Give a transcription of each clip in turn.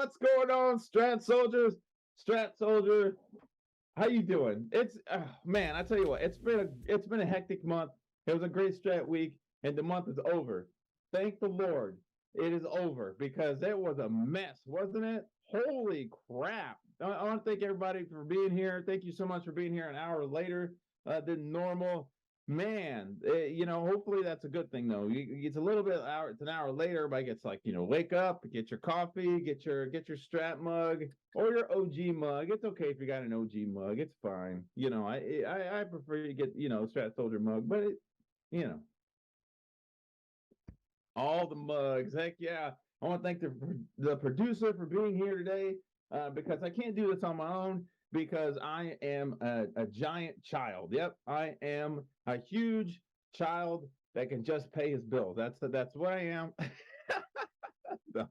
what's going on, Strat Soldiers? Strat Soldier, how you doing? It's man, I tell you what, it's been a hectic month. It was a great Strat week, and the month is over. Thank the Lord, it is over because it was a mess, wasn't it? Holy crap! I want to thank everybody for being here. Thank you so much for being here an hour later than normal. Man, hopefully that's a good thing though. It's a little bit hour. It's an hour later. Everybody gets like, wake up, get your coffee, get your Strat mug or your OG mug. It's okay if you got an OG mug. It's fine. I prefer you get Strat Soldier mug, but you know all the mugs. Heck yeah! I want to thank the producer for being here today because I can't do this on my own because I am a giant child. Yep, I am a huge child that can just pay his bills. That's what I am. no,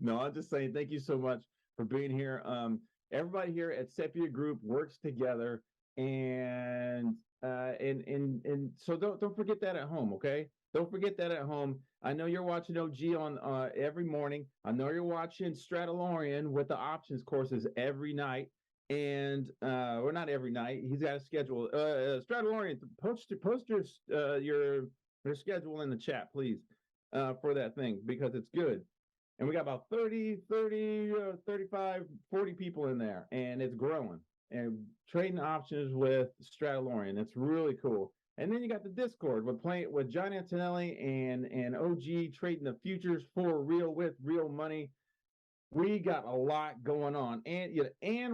no, I'm just saying thank you so much for being here. Everybody here at Sepia Group works together, and so don't forget that at home, okay? Don't forget that at home. I know you're watching OG on every morning. I know you're watching Stradalorian with the options courses every night, and or not every night. He's got a schedule. Stradalorian, post your schedule in the chat, please, for that thing because it's good. And we got about 35, 40 people in there, and it's growing. And trading options with Stradalorian. It's really cool. And then you got the Discord with John Antonelli and OG trading the futures for real with real money. We got a lot going on, and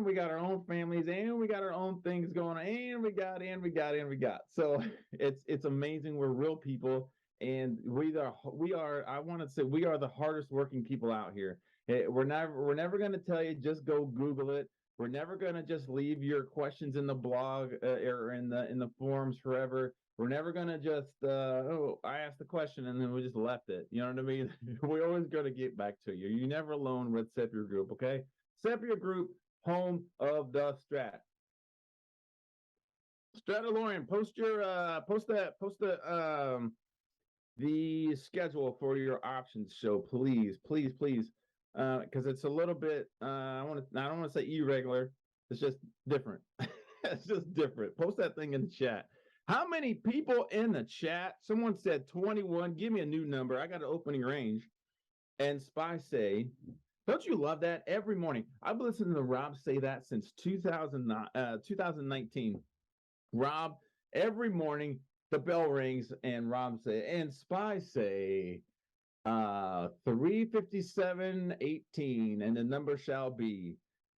we got our own families, and we got our own things going on, and we got. So it's amazing. We're real people, and we are. I want to say we are the hardest working people out here. We're never going to tell you just go Google it. We're never going to just leave your questions in the blog or in the forums forever. We're never going to just, I asked the question and then we just left it. You know what I mean? We're always going to get back to you. You're never alone with Sepia Group, okay? Sepia Group, home of the Strat. Stradalorian, the schedule for your options show, please, please, please, because it's a little bit. I don't want to say irregular. It's just different. It's just different. Post that thing in the chat. How many people in the chat? Someone said 21. Give me a new number. I got an opening range. And Spy say, don't you love that? Every morning. I've been listening to Rob say that since 2019. Rob, every morning the bell rings and Rob say, and Spy say, 35718, and the number shall be.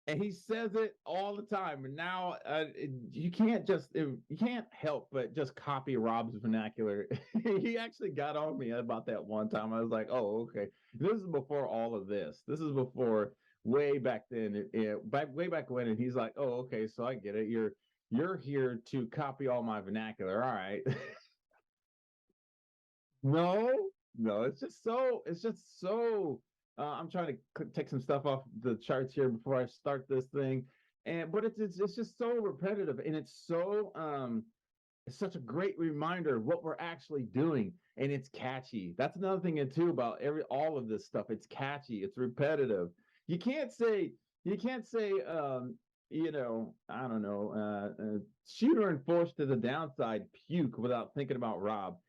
And he says it all the time. And now you can't help but just copy Rob's vernacular. He actually got on me about that one time. I was like, oh, okay. This is before all of this. This is before way back then. Way back when. And he's like, oh, okay, so I get it. You're here to copy all my vernacular. All right. No, no, it's just so. I'm trying to take some stuff off the charts here before I start this thing, but it's just so repetitive, and it's such a great reminder of what we're actually doing, and it's catchy. That's another thing too about all of this stuff. It's catchy, it's repetitive. You can't say I don't know, shooter and forced to the downside puke without thinking about Rob.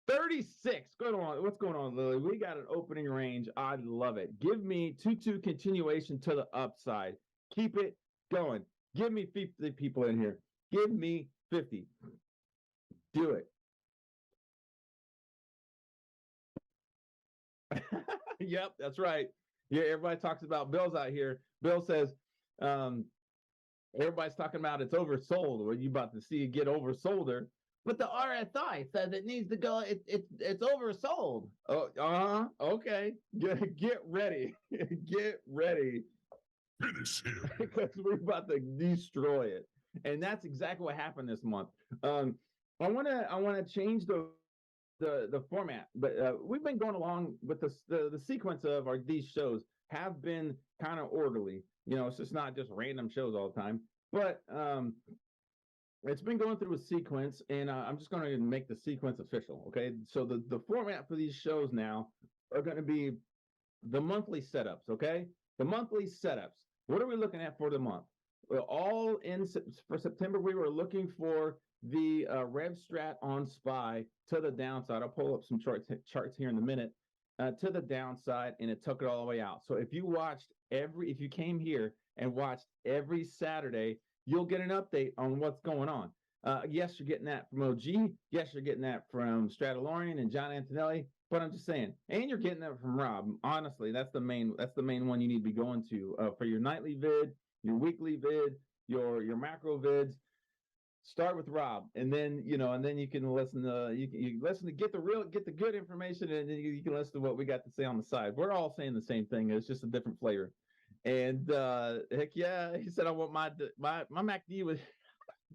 36. What's going on, Lily? We got an opening range. I love it. Give me 2-2 continuation to the upside. Keep it going. Give me 50 people in here. Give me 50. Do it. Yep, that's right. Yeah, everybody talks about bills out here. Bill says, everybody's talking about it's oversold. What you about to see it get oversolder? But the RSI says it needs to go. It's oversold. Oh, okay. Get ready. Get ready. Finish him. Because we're about to destroy it, and that's exactly what happened this month. I wanna change the format, but we've been going along with the sequence of these shows have been kind of orderly. It's just not just random shows all the time, but it's been going through a sequence, and I'm just going to make the sequence official. Okay, so the format for these shows now are going to be the monthly setups. Okay, the monthly setups. What are we looking at for the month? Well, all in for September, we were looking for the Rev Strat on SPY to the downside. I'll pull up some charts here in a minute. To the downside, and it took it all the way out. So if you came here and watched every Saturday, you'll get an update on what's going on. Yes, you're getting that from OG. Yes, you're getting that from Stradalorian and John Antonelli. But I'm just saying, and you're getting that from Rob. Honestly, that's the main one you need to be going to for your nightly vid, your weekly vid, your macro vids. Start with Rob, and then you can listen to you listen to get the good information, and then you can listen to what we got to say on the side. We're all saying the same thing. It's just a different flavor. And heck yeah, he said I want my MACD was.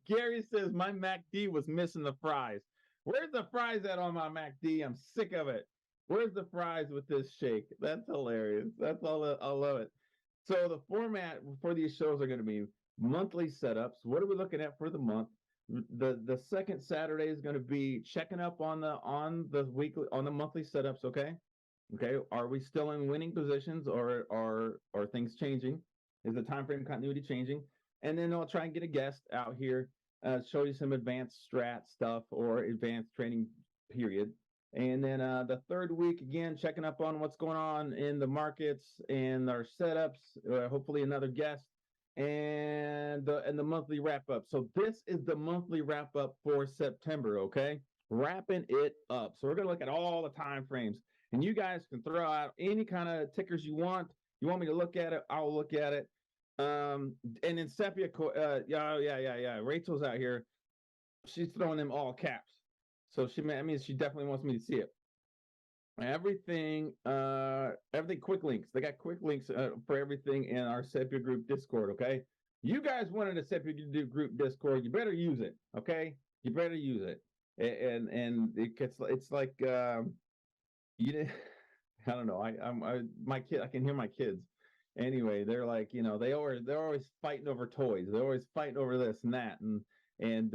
Gary says my MACD was missing the fries. Where's the fries at on my MACD? I'm sick of it. Where's the fries with this shake? That's hilarious. That's all. I love it. So the format for these shows are going to be monthly setups. What are we looking at for the month? The second Saturday is going to be checking up on the monthly setups. Okay. Are we still in winning positions, or are things changing? Is the time frame continuity changing? And then I'll try and get a guest out here, show you some advanced strat stuff or advanced training period. And then the third week, again, checking up on what's going on in the markets and our setups, hopefully another guest, and the monthly wrap up. So this is the monthly wrap up for September, okay? Wrapping it up. So we're going to look at all the time frames. And you guys can throw out any kind of tickers you want. You want me to look at it, I'll look at it. And then Sepia, yeah. Rachel's out here. She's throwing them all caps. So she definitely wants me to see it. Everything quick links. They got quick links for everything in our Sepia group Discord. Okay, you guys wanted a Sepia group Discord. You better use it. Okay, you better use it. And it's like I don't know. My kid. I can hear my kids. Anyway, they're like, they're always fighting over toys. They're always fighting over this and that, and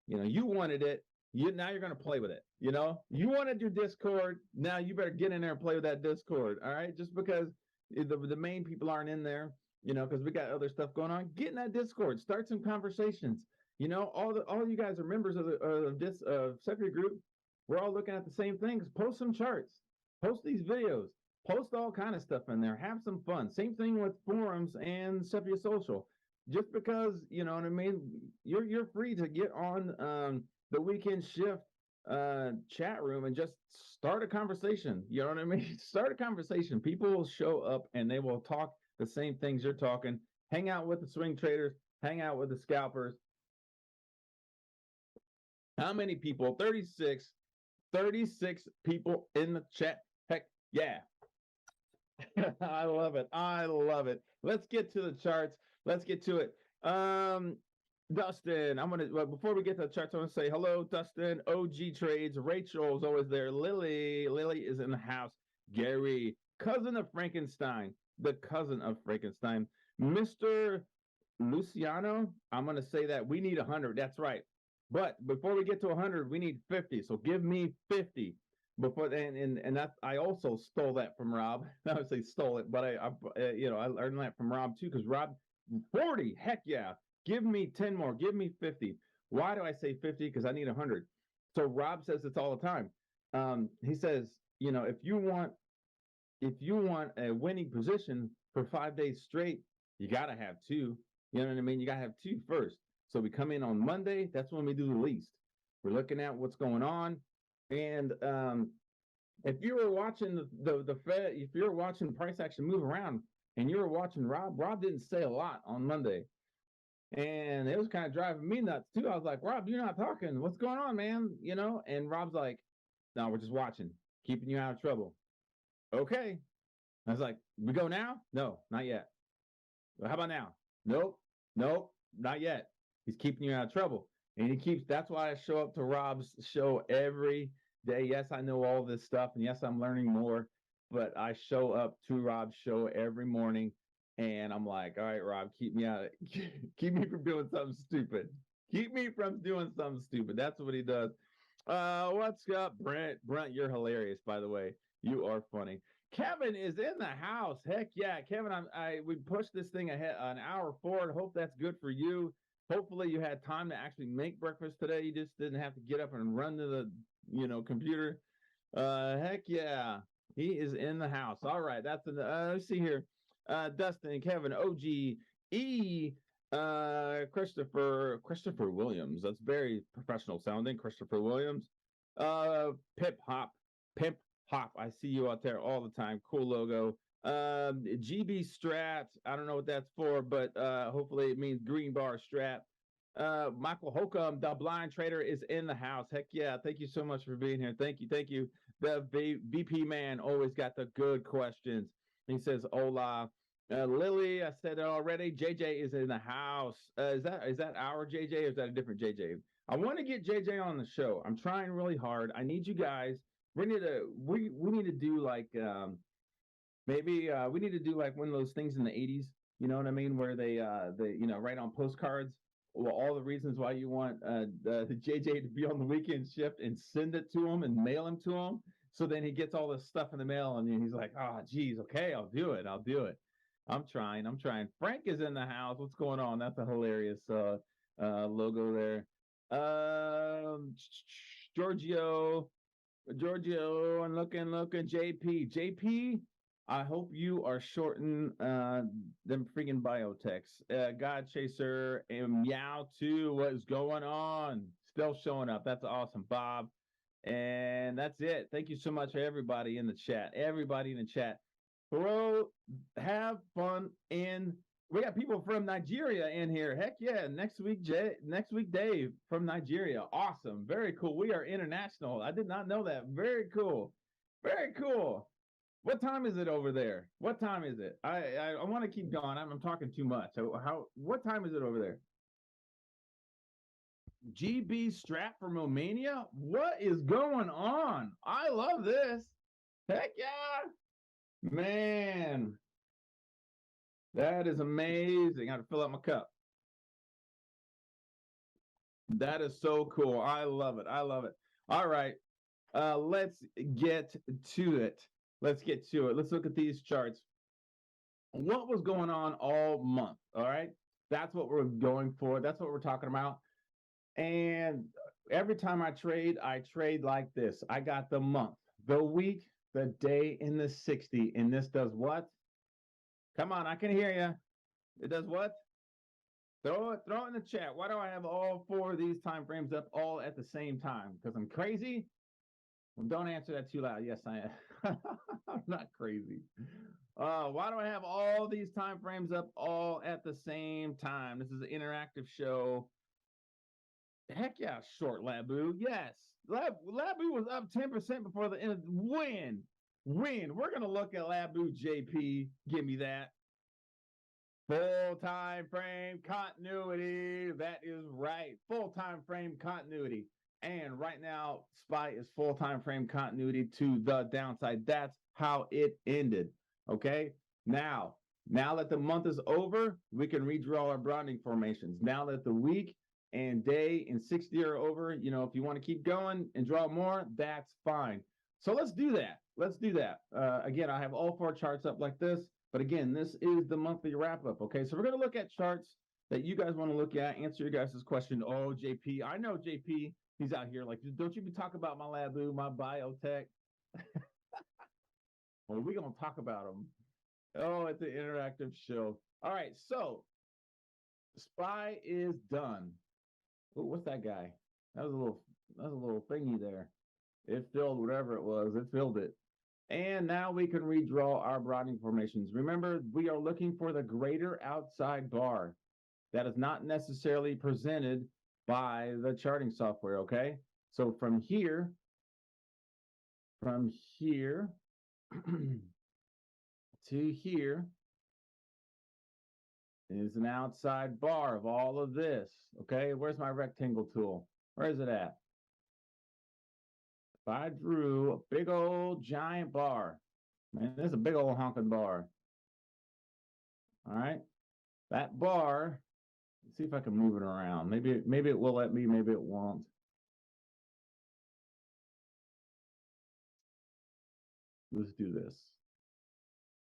you wanted it. Now you're going to play with it. You wanted your Discord. Now you better get in there and play with that Discord. All right. Just because the main people aren't in there, because we got other stuff going on, get in that Discord, start some conversations. All you guys are members of this Sepia group. We're all looking at the same things. Post some charts, post these videos, post all kind of stuff in there. Have some fun. Same thing with forums and Sepia Social. Just because, you know what I mean, you're free to get on the Weekend Shift chat room and just start a conversation. You know what I mean? Start a conversation. People will show up and they will talk the same things you're talking. Hang out with the swing traders. Hang out with the scalpers. How many people? 36 people in the chat. Heck yeah. I love it. Let's get to the charts. Let's get to it. Dustin, before we get to the charts, I want to say hello, Dustin, OG Trades, Rachel's always there. Lily is in the house. Gary, cousin of Frankenstein, Mr. Luciano, I'm going to say that we need 100. That's right. But before we get to 100, we need 50. So give me 50. And that's, I also stole that from Rob. I would say stole it, but I learned that from Rob too, because Rob 40, heck yeah. Give me 10 more. Give me 50. Why do I say 50? Because I need 100. So Rob says this all the time. He says, if you want a winning position for 5 days straight, you got to have two. You know what I mean? You got to have two first. So we come in on Monday. That's when we do the least. We're looking at what's going on. And if you were watching the Fed, if you're watching price action move around and you were watching Rob didn't say a lot on Monday. And it was kind of driving me nuts too. I was like, Rob, you're not talking. What's going on, man? And Rob's like, no, we're just watching, keeping you out of trouble. Okay. I was like, we go now? No, not yet. Well, how about now? Nope, not yet. He's keeping you out of trouble. And that's why I show up to Rob's show every day. Yes, I know all this stuff. And yes, I'm learning more. But I show up to Rob's show every morning. And I'm like, all right, Rob, keep me from doing something stupid. That's what he does. What's up, Brent? Brent, you're hilarious, by the way. You are funny. Kevin is in the house. Heck yeah, Kevin. We pushed this thing ahead an hour forward. Hope that's good for you. Hopefully you had time to actually make breakfast today. You just didn't have to get up and run to the computer. Heck yeah, he is in the house. All right, let's see here. Dustin, Kevin, OG, E, Christopher Williams. That's very professional sounding. Christopher Williams. Pip Hop, Pimp Hop. I see you out there all the time. Cool logo. GB Strat. I don't know what that's for, but hopefully it means green bar strap. Michael Holcomb, the blind trader, is in the house. Heck yeah. Thank you so much for being here. Thank you. Thank you. The VP man always got the good questions. He says, hola. Lily, I said it already. JJ is in the house. Is that our JJ or is that a different JJ? I want to get JJ on the show. I'm trying really hard. I need you guys. We need to do like maybe we need to do like one of those things in the 80s. You know what I mean? Where they write on postcards well, all the reasons why you want the JJ to be on the weekend shift and send it to him and mail him to him. So then he gets all this stuff in the mail and he's like, oh, geez, okay, I'll do it. I'm trying. Frank is in the house. What's going on? That's a hilarious logo there. Giorgio, and looking, JP, I hope you are shorting them freaking biotechs. God Chaser and Meow 2, what is going on? Still showing up. That's awesome, Bob. And that's it. Thank you so much for everybody in the chat. Bro, have fun we got people from Nigeria in here. Heck yeah. Next week, Dave from Nigeria. Awesome. Very cool. We are international. I did not know that. Very cool. What time is it over there? What time is it? I want to keep going. I'm talking too much. What time is it over there? GB Strap from Romania? What is going on? I love this. Heck yeah. Man. That is amazing. I got to fill up my cup. That is so cool. I love it. All right. Let's get to it. Let's look at these charts. What was going on all month? All right. That's what we're going for. That's what we're talking about. And every time I trade like this. I got the month, the week, the day, and the 60. And this does what? Come on, I can hear you. It does what? Throw it in the chat. Why do I have all 4 of these time frames up all at the same time? Because I'm crazy? Well, don't answer that too loud. Yes, I am. I'm not crazy. Why do I have all these time frames up all at the same time? This is an interactive show. Heck yeah, short Labu. Yes. Labu was up 10% before the end of when? We're going to look at Labu JP. Give me that. Full time frame continuity. That is right. Full time frame continuity. And right now, SPY is full time frame continuity to the downside. That's how it ended. Okay. Now that the month is over, we can redraw our Browning formations. Now that the week and day and 60 are over, if you want to keep going and draw more, that's fine. So let's do that. Again, I have all 4 charts up like this. But again, this is the monthly wrap up. Okay, so we're going to look at charts that you guys want to look at, answer your guys' question. Oh, JP, I know JP. He's out here like, don't you be talking about my Labu, my biotech. Well, we're going to talk about them. Oh, it's an interactive show. All right, so SPY is done. Oh, what's that guy? That was a little thingy there. It filled whatever it was. It filled it. And now we can redraw our Browning formations. Remember, we are looking for the greater outside bar. That is not necessarily presented by the charting software, okay? So from here to here is an outside bar of all of this, okay? Where's my rectangle tool? Where is it at? If I drew a big old giant bar, man, this is a big old honking bar. All right, that bar, let's see if I can move it around. Maybe it will let me, maybe it won't. Let's do this.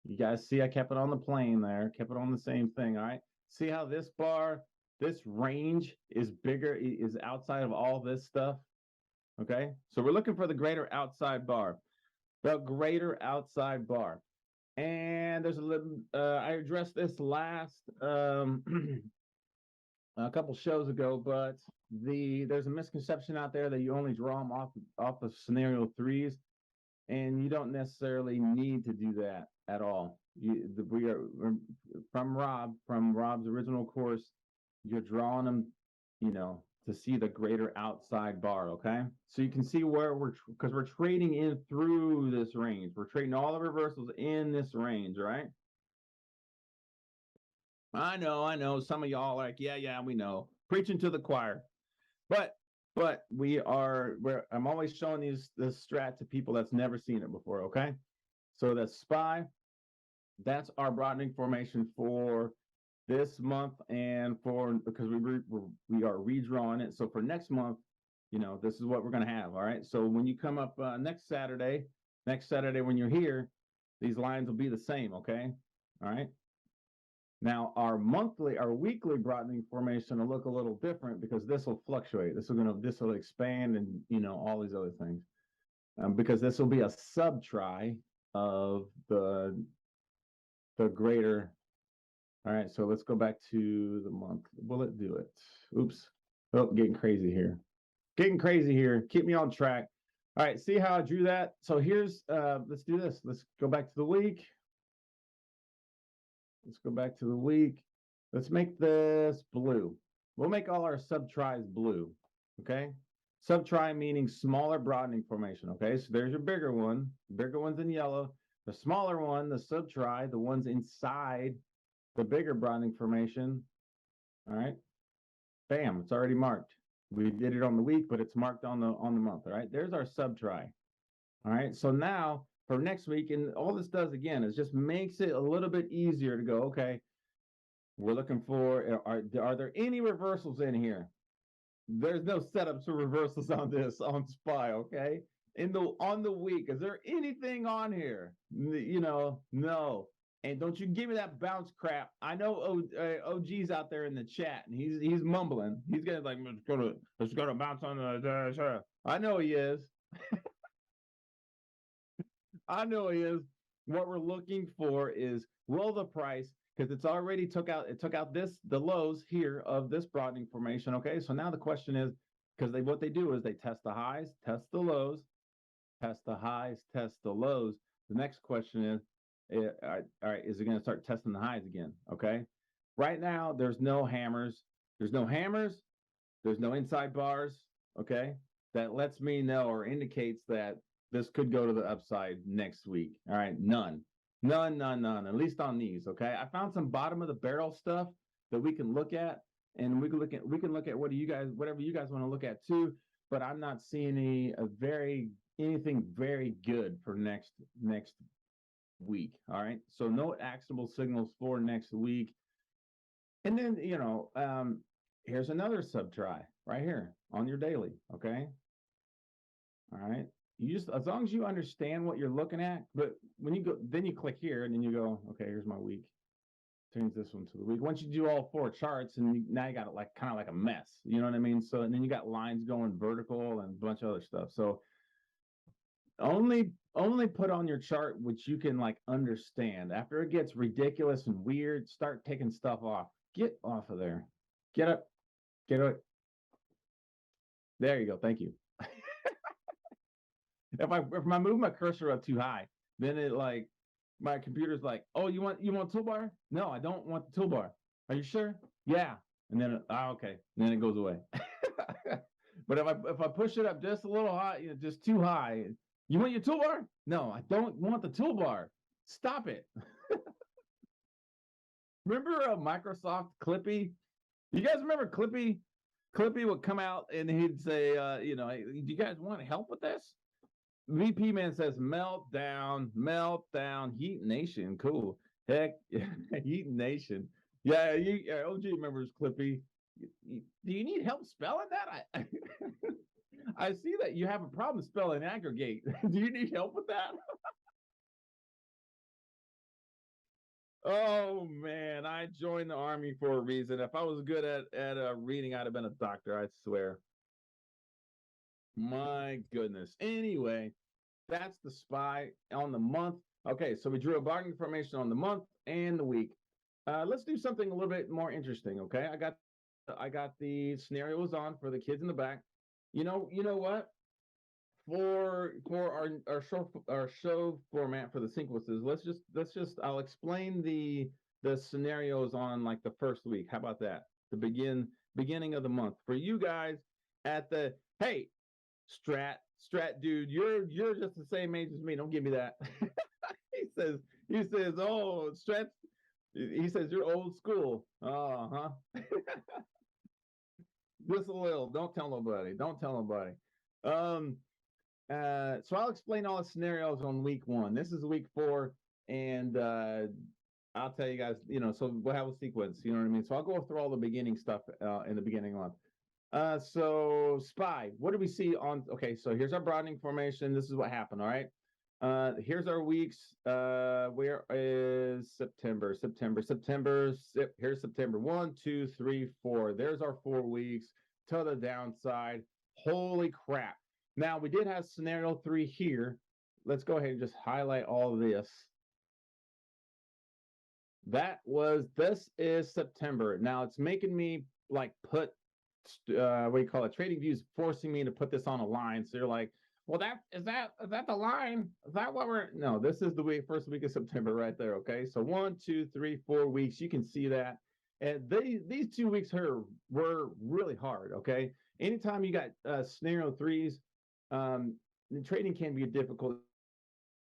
You guys see, I kept it on the plane there, kept it on the same thing. All right. See how this bar, this range is bigger, is outside of all this stuff. Okay. So we're looking for the greater outside bar, the greater outside bar. And there's a little, I addressed this last, a couple shows ago, but there's a misconception out there that you only draw them off of scenario threes, and you don't necessarily need to do that at all. We're from Rob's original course. You're drawing them, to see the greater outside bar. Okay, so you can see where because we're trading in through this range. We're trading all the reversals in this range, right? I know. Some of y'all are like, yeah, we know. Preaching to the choir. But I'm always showing this strat to people that's never seen it before, okay? So the SPY, that's our broadening formation for this month, and because we are redrawing it. So for next month, this is what we're going to have, all right? So when you come up next Saturday when you're here, these lines will be the same, okay? All right? Now our weekly broadening formation will look a little different because this will fluctuate. This will expand, and all these other things, because this will be a sub try of the greater. All right, so let's go back to the month. Will it do it? Oops. Oh, getting crazy here. Keep me on track. All right, see how I drew that? So here's let's do this. Let's go back to the week. Let's make this blue. We'll make all our sub tries blue. Okay. Sub try meaning smaller broadening formation. Okay. So there's your bigger one. Bigger one's in yellow. The smaller one, the sub try, the one's inside the bigger broadening formation. All right. Bam. It's already marked. We did it on the week, but it's marked on the month. All right. There's our sub try. All right. So now for next week, and all this does again is just makes it a little bit easier to go, okay, we're looking for, are there any reversals in here? There's no setups for reversals on SPY, okay? On the week, is there anything on here? No. And don't you give me that bounce crap. I know OG's out there in the chat, and he's mumbling. He's gonna like, it's gonna bounce on the. I know he is. I know he is. What we're looking for is roll the price, because it took out the lows here of this broadening formation. Okay, so now the question is, because what they do is they test the highs, test the lows, test the highs, test the lows. The next question is, all right, is it going to start testing the highs again? Okay, right now there's no hammers, there's no inside bars. Okay, that lets me know or indicates that this could go to the upside next week. All right, none, at least on these. Okay, I found some bottom of the barrel stuff that we can look at, and we can look at whatever you guys want to look at too. But I'm not seeing anything very good for next week. All right, so no actionable signals for next week. And then here's another sub try right here on your daily. Okay, all right. You just, as long as you understand what you're looking at, but when you go, then you click here and then you go, okay, here's my week. Change this one to the week. Once you do all four charts, and now you got it kind of like a mess. You know what I mean? So, and then you got lines going vertical and a bunch of other stuff. So only put on your chart which you can understand. After it gets ridiculous and weird, start taking stuff off. Get off of there. Get up. There you go. Thank you. If I move my cursor up too high, then my computer's like, oh, you want toolbar? No, I don't want the toolbar. Are you sure? Yeah. And then okay. And then it goes away. But if I push it up just a little high, just too high, you want your toolbar? No, I don't want the toolbar. Stop it. Remember Microsoft Clippy? You guys remember Clippy? Clippy would come out and he'd say, do you guys want help with this? VP Man says meltdown, Heat Nation, cool. Heck, Heat Nation. Yeah, OG remembers Clippy. Do you need help spelling that? I see that you have a problem spelling aggregate. Do you need help with that? Oh man, I joined the army for a reason. If I was good at reading, I'd have been a doctor, I swear. My goodness. Anyway, that's the spy on the month. Okay, so we drew a bargaining formation on the month and the week. Let's do something a little bit more interesting. Okay, I got the scenarios on for the kids in the back. You know what? For our show format for the sequences, let's just I'll explain the scenarios on like the first week. How about that? The beginning of the month for you guys at the hey Strat dude, you're just the same age as me. Don't give me that. he says, oh Strat. He says you're old school. Huh. Just a little. Don't tell nobody. Don't tell nobody. Um, so I'll explain all the scenarios on week one. This is week four, and I'll tell you guys, so we'll have a sequence, you know what I mean? So I'll go through all the beginning stuff in the beginning month. So spy, what do we see on? Okay, so here's our broadening formation. This is what happened. All right. Here's our weeks. Where is September? Here's September 1, 2, 3, 4. There's our 4 weeks to the downside. Holy crap. Now we did have scenario 3 here. Let's go ahead and just highlight all of this. This is September. Now it's making me like put what do you call it? Trading Views forcing me to put this on a line. So you're like, well, is that the line? Is that what we're? No, this is the first week of September right there. Okay, so 1, 2, 3, 4 weeks. You can see that, and these 2 weeks here were really hard. Okay, anytime you got scenario threes, trading can be difficult.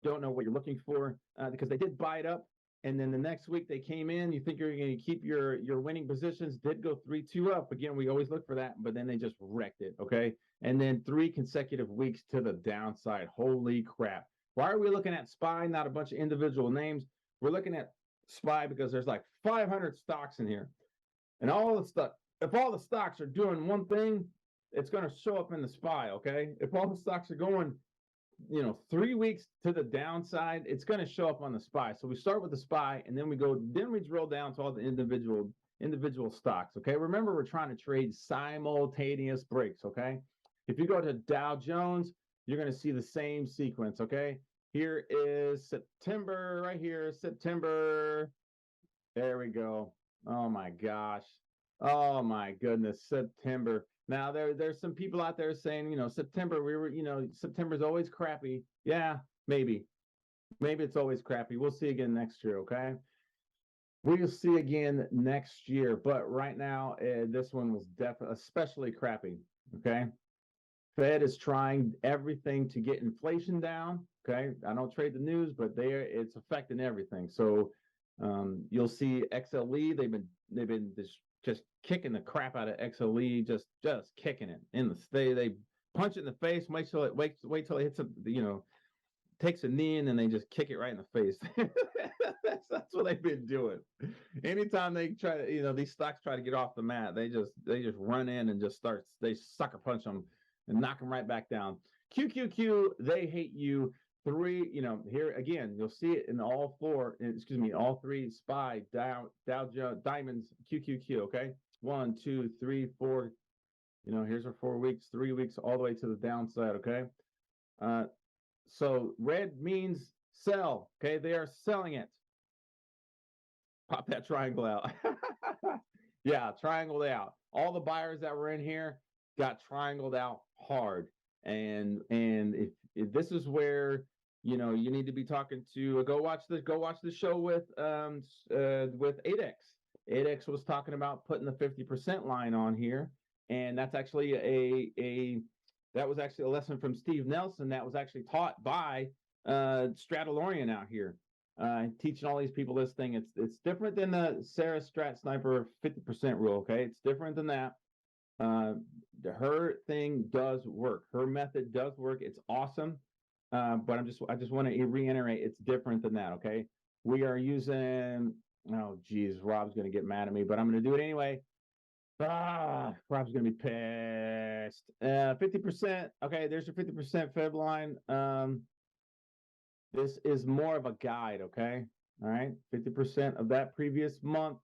Don't know what you're looking for because they did buy it up. And then the next week they came in. You think you're going to keep your winning positions? Did go 3-2 up again. We always look for that, but then they just wrecked it. Okay, and then 3 consecutive weeks to the downside. Holy crap! Why are we looking at SPY? Not a bunch of individual names. We're looking at SPY because there's like 500 stocks in here, and all the stuff. If all the stocks are doing one thing, it's going to show up in the SPY. Okay, if all the stocks are going 3 weeks to the downside, it's going to show up on the SPY. So we start with the SPY, and then we drill down to all the individual stocks. Okay, remember we're trying to trade simultaneous breaks. Okay, if you go to Dow Jones, you're going to see the same sequence. Okay, here is September right here. September. There we go. Oh my gosh. Oh my goodness. September. Now there's some people out there saying, September September's always crappy. Yeah, maybe. Maybe it's always crappy. We'll see again next year, okay? We'll see again next year, but right now this one was definitely especially crappy, okay? Fed is trying everything to get inflation down, okay? I don't trade the news, but it's affecting everything. So you'll see XLE, they've been just kicking the crap out of XLE, just kicking it in they punch it in the face, wait till it hits takes a knee, and then they just kick it right in the face. that's what they've been doing. Anytime they try to, these stocks try to get off the mat, they just run in and they sucker punch them and knock them right back down. QQQ, they hate you. 3, here again, you'll see it in all 3 SPY, Dow Jones, Diamonds, QQQ, okay? 1, 2, 3, 4, here's our 4 weeks, 3 weeks, all the way to the downside, okay? So red means sell, okay? They are selling it. Pop that triangle out. Yeah, triangled out. All the buyers that were in here got triangled out hard. And if this is where you need to be talking to go watch the show with 8x. 8x was talking about putting the 50% line on here, and that's actually that was actually a lesson from Steve Nelson that was actually taught by Stratolorian out here, teaching all these people this thing. It's different than the Sarah Strat Sniper 50% rule. Okay, it's different than that. Her thing does work. Her method does work. It's awesome. But I just want to reiterate, it's different than that. Okay, we are using. Oh, geez, Rob's gonna get mad at me, but I'm gonna do it anyway. Rob's gonna be pissed. 50%. Okay, there's your 50% Fib line. This is more of a guide. Okay, All right, 50% of that previous month.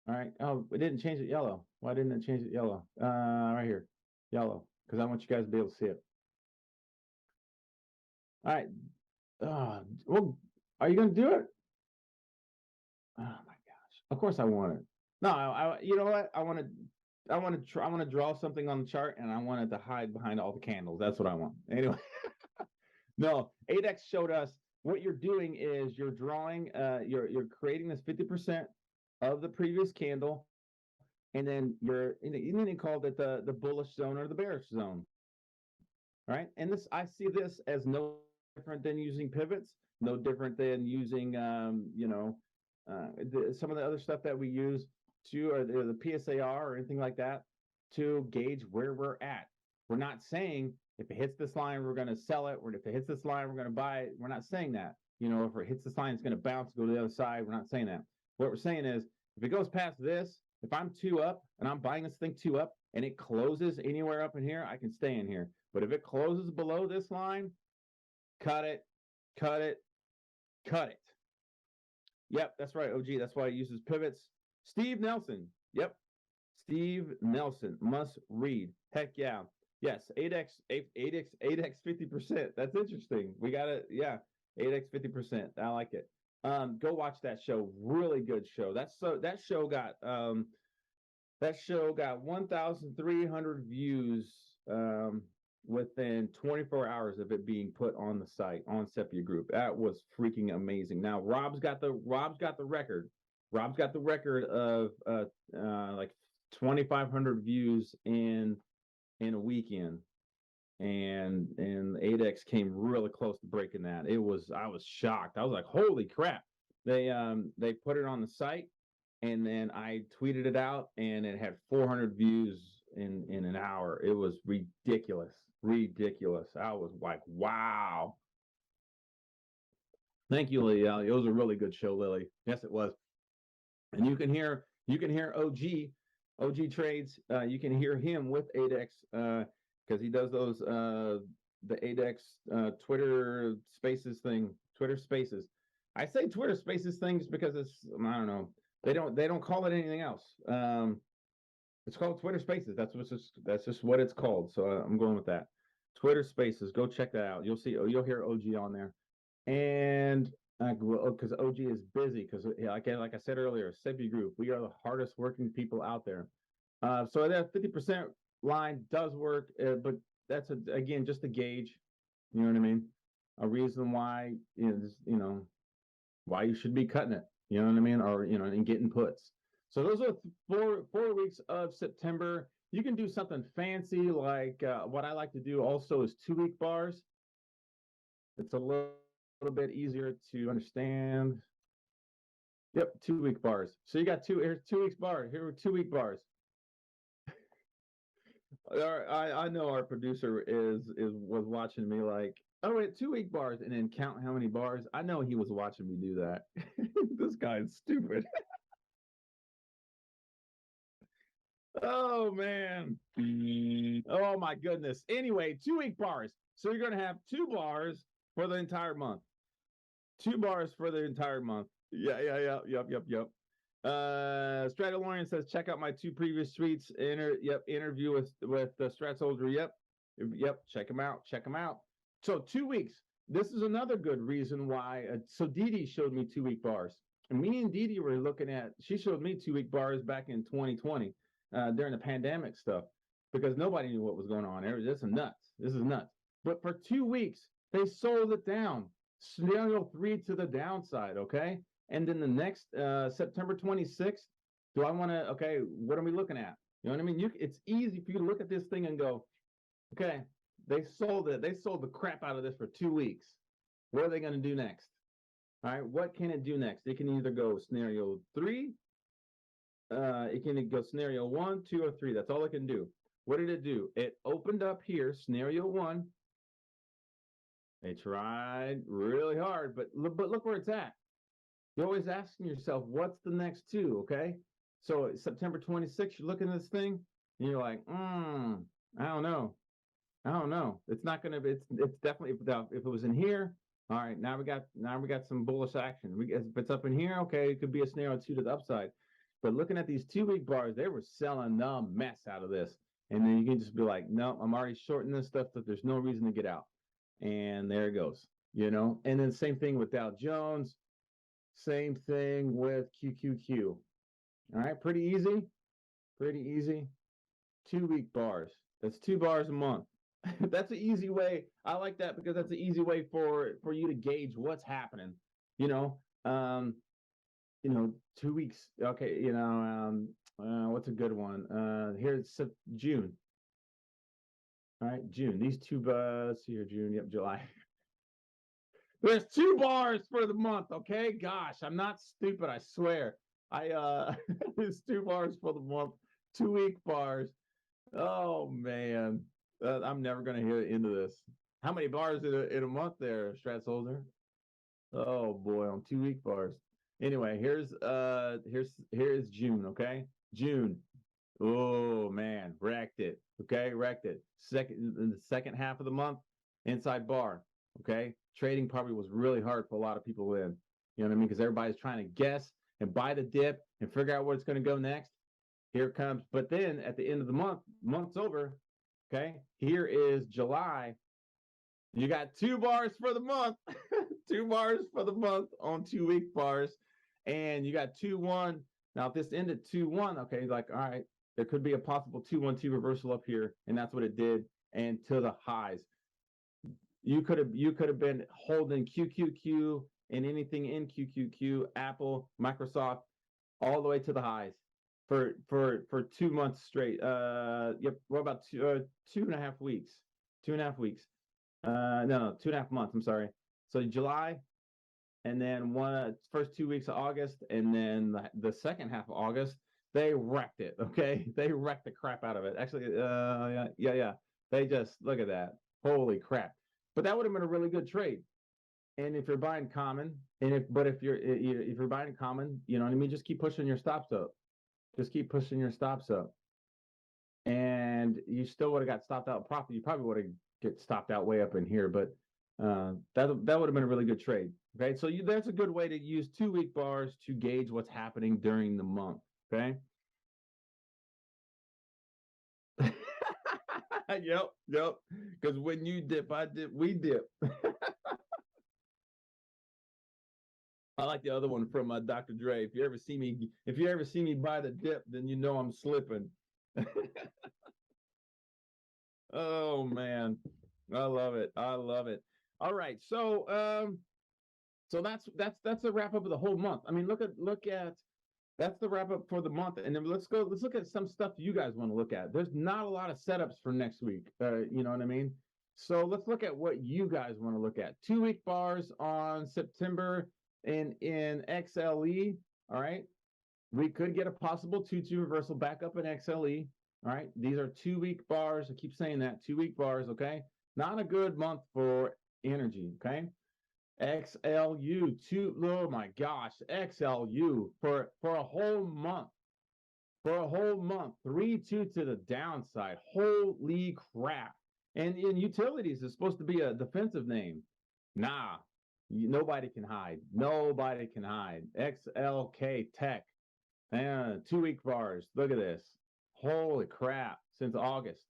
All right. Oh, it didn't change it yellow. Why didn't it change it yellow? Right here, yellow, because I want you guys to be able to see it. All right. Well, are you gonna do it? Oh my gosh! Of course I want it. No, you know what? I want to draw something on the chart, and I want it to hide behind all the candles. That's what I want. Anyway, no. 8x showed us what you're doing is you're drawing. You're creating this 50% of the previous candle, and then you called it the bullish zone or the bearish zone, right? And this I see this as no different than using pivots, no different than using some of the other stuff that we use to or the PSAR or anything like that to gauge where we're at. We're not saying if it hits this line we're going to sell it, or if it hits this line we're going to buy it. We're not saying that. If it hits this line it's going to bounce, go to the other side. We're not saying that. What we're saying is if it goes past this, if I'm 2 up and I'm buying this thing 2 up and it closes anywhere up in here, I can stay in here. But if it closes below this line, cut it, cut it, cut it. Yep, that's right, OG. That's why it uses pivots. Steve Nelson. Yep. Steve Nelson. Must read. Heck yeah. Yes, 8x 50%. That's interesting. We got it. Yeah, 8x 50%. I like it. Go watch that show. Really good show. That show got 1,300 views within 24 hours of it being put on the site on Sepia Group. That was freaking amazing. Now Rob's got the record. Rob's got the record of like 2,500 views in a weekend, and 8x came really close to breaking that. I was shocked. I was like, holy crap. They put it on the site, and then I tweeted it out, and it had 400 views in an hour. It was ridiculous. I was like, wow. Thank you, Lily. It was a really good show, Lily. Yes, it was. And you can hear OG Trades. You can hear him with 8x because he does those the 8x Twitter Spaces thing. Twitter Spaces. I say Twitter Spaces things because it's, I don't know. They don't call it anything else. It's called Twitter Spaces. That's just what it's called. So I'm going with that. Twitter Spaces. Go check that out. You'll hear OG on there, and because OG is busy. Because like I said earlier, Sepia Group, we are the hardest working people out there. So that 50% line does work, but that's again just a gauge. You know what I mean? A reason why why you should be cutting it. You know what I mean? Or and getting puts. So those are 4 weeks of September. You can do something fancy like what I like to do also is 2-week bars. It's a little bit easier to understand. Yep, 2-week bars. So you got here's 2 weeks bar. Here are 2-week bars. I know our producer was watching me like, oh wait, 2-week bars, and then count how many bars. I know he was watching me do that. This guy's stupid. Oh man. Oh my goodness. Anyway, 2-week bars. So you're gonna have 2 bars for the entire month. 2 bars for the entire month. Yeah. Yep. Stratolorian says, check out my 2 previous tweets. Interview with the Strat Soldier. Yep. Check them out. So 2 weeks. This is another good reason why. So Dee showed me 2-week bars. And me and Dee were looking at. She showed me 2-week bars back in 2020 during the pandemic stuff because nobody knew what was going on. This is nuts. But for 2 weeks they sold it down. Scenario 3 to the downside. Okay. And then the next September 26th, what are we looking at? You know what I mean? It's easy for you to look at this thing and go, okay, they sold it. They sold the crap out of this for 2 weeks. What are they going to do next? All right, what can it do next? It can either go scenario 3, it can go scenario 1, 2, or 3. That's all it can do. What did it do? It opened up here, scenario 1. They tried really hard, but look where it's at. You're always asking yourself, what's the next 2? Okay. So September 26th, you're looking at this thing and you're like, I don't know. It's not going to be, it's definitely, if it was in here, All right, now we got some bullish action. If it's up in here, okay, it could be a snare or two to the upside. But looking at these 2 week bars, they were selling the mess out of this. And then you can just be like, no, I'm already shorting this stuff that there's no reason to get out. And there it goes, you know. And then same thing with Dow Jones, same thing with QQQ. All right, pretty easy, pretty easy. 2 week bars. That's 2 bars a month. That's an easy way. I like that because that's an easy way for you to gauge what's happening. You know, 2 weeks. Okay, what's a good one? Here's June. All right, June. These two let's see here, June. Yep, July. There's 2 bars for the month. Okay, gosh, I'm not stupid. I swear. There's 2 bars for the month. 2 week bars. Oh man, I'm never gonna hear the end of this. How many bars in a month there, Strat Soldier? Oh boy, on 2 week bars. Anyway, here's June. Okay, June. Oh man, wrecked it. Okay, wrecked it. In the second half of the month, inside bar. Okay, trading probably was really hard for a lot of people then. You know what I mean? Because everybody's trying to guess and buy the dip and figure out where it's going to go next. Here it comes. But then at the end of the month's over. Okay, here is July. You got 2 bars for the month, 2 bars for the month on 2 week bars, and you got 2-1. Now, if this ended 2-1, okay, like all right, there could be a possible 2-1-2 reversal up here, and that's what it did, and to the highs. You could have been holding QQQ and anything in QQQ, Apple, Microsoft, all the way to the highs for 2 months straight. Yep, what about 2.5 weeks? 2.5 weeks. No, 2.5 months. I'm sorry. So July, and then first 2 weeks of August, and then the second half of August, they wrecked it. Okay, they wrecked the crap out of it. Actually, yeah. They just look at that. Holy crap! But that would have been a really good trade. And if you're buying common, if you're buying common, you know what I mean. Just keep pushing your stops up. Just keep pushing your stops up, and you still would have got stopped out profit. You probably would have get stopped out way up in here, but that would have been a really good trade. Okay, so that's a good way to use 2 week bars to gauge what's happening during the month. Okay. Yep. Because when you dip, I dip, we dip. I like the other one from Dr. Dre. If you ever see me buy the dip, then you know I'm slipping. Oh man, I love it. I love it. All right, so that's the wrap up of the whole month. I mean, look at that's the wrap up for the month, and then let's look at some stuff you guys want to look at. There's not a lot of setups for next week. You know what I mean? So let's look at what you guys want to look at. 2 week bars on September in XLE. All right, we could get a possible 2-2 reversal back up in XLE. All right, these are 2 week bars. I keep saying that 2 week bars. Okay, not a good month for energy. Okay. XLU oh my gosh, XLU for a whole month. For a whole month, 3-2 to the downside. Holy crap. And in utilities, it's supposed to be a defensive name. Nah, nobody can hide. Nobody can hide. XLK Tech. 2 week bars. Look at this. Holy crap. Since August.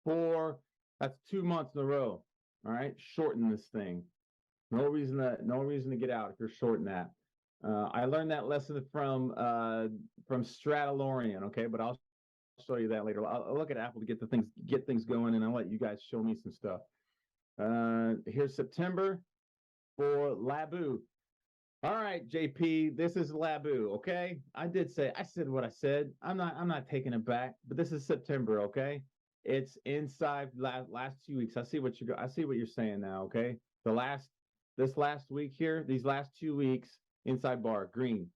That's 2 months in a row. All right. Shorten this thing. No reason to get out if you're shorting that. I learned that lesson from Stratolorian, okay, but I'll show you that later. I'll look at Apple to get things going, and I'll let you guys show me some stuff. Here's September for Labu. All right, JP, this is Labu, okay? I said what I said. I'm not taking it back, but this is September, okay? It's inside last 2 weeks. I see what you're saying now, okay? This last week here, these last 2 weeks, inside bar, green.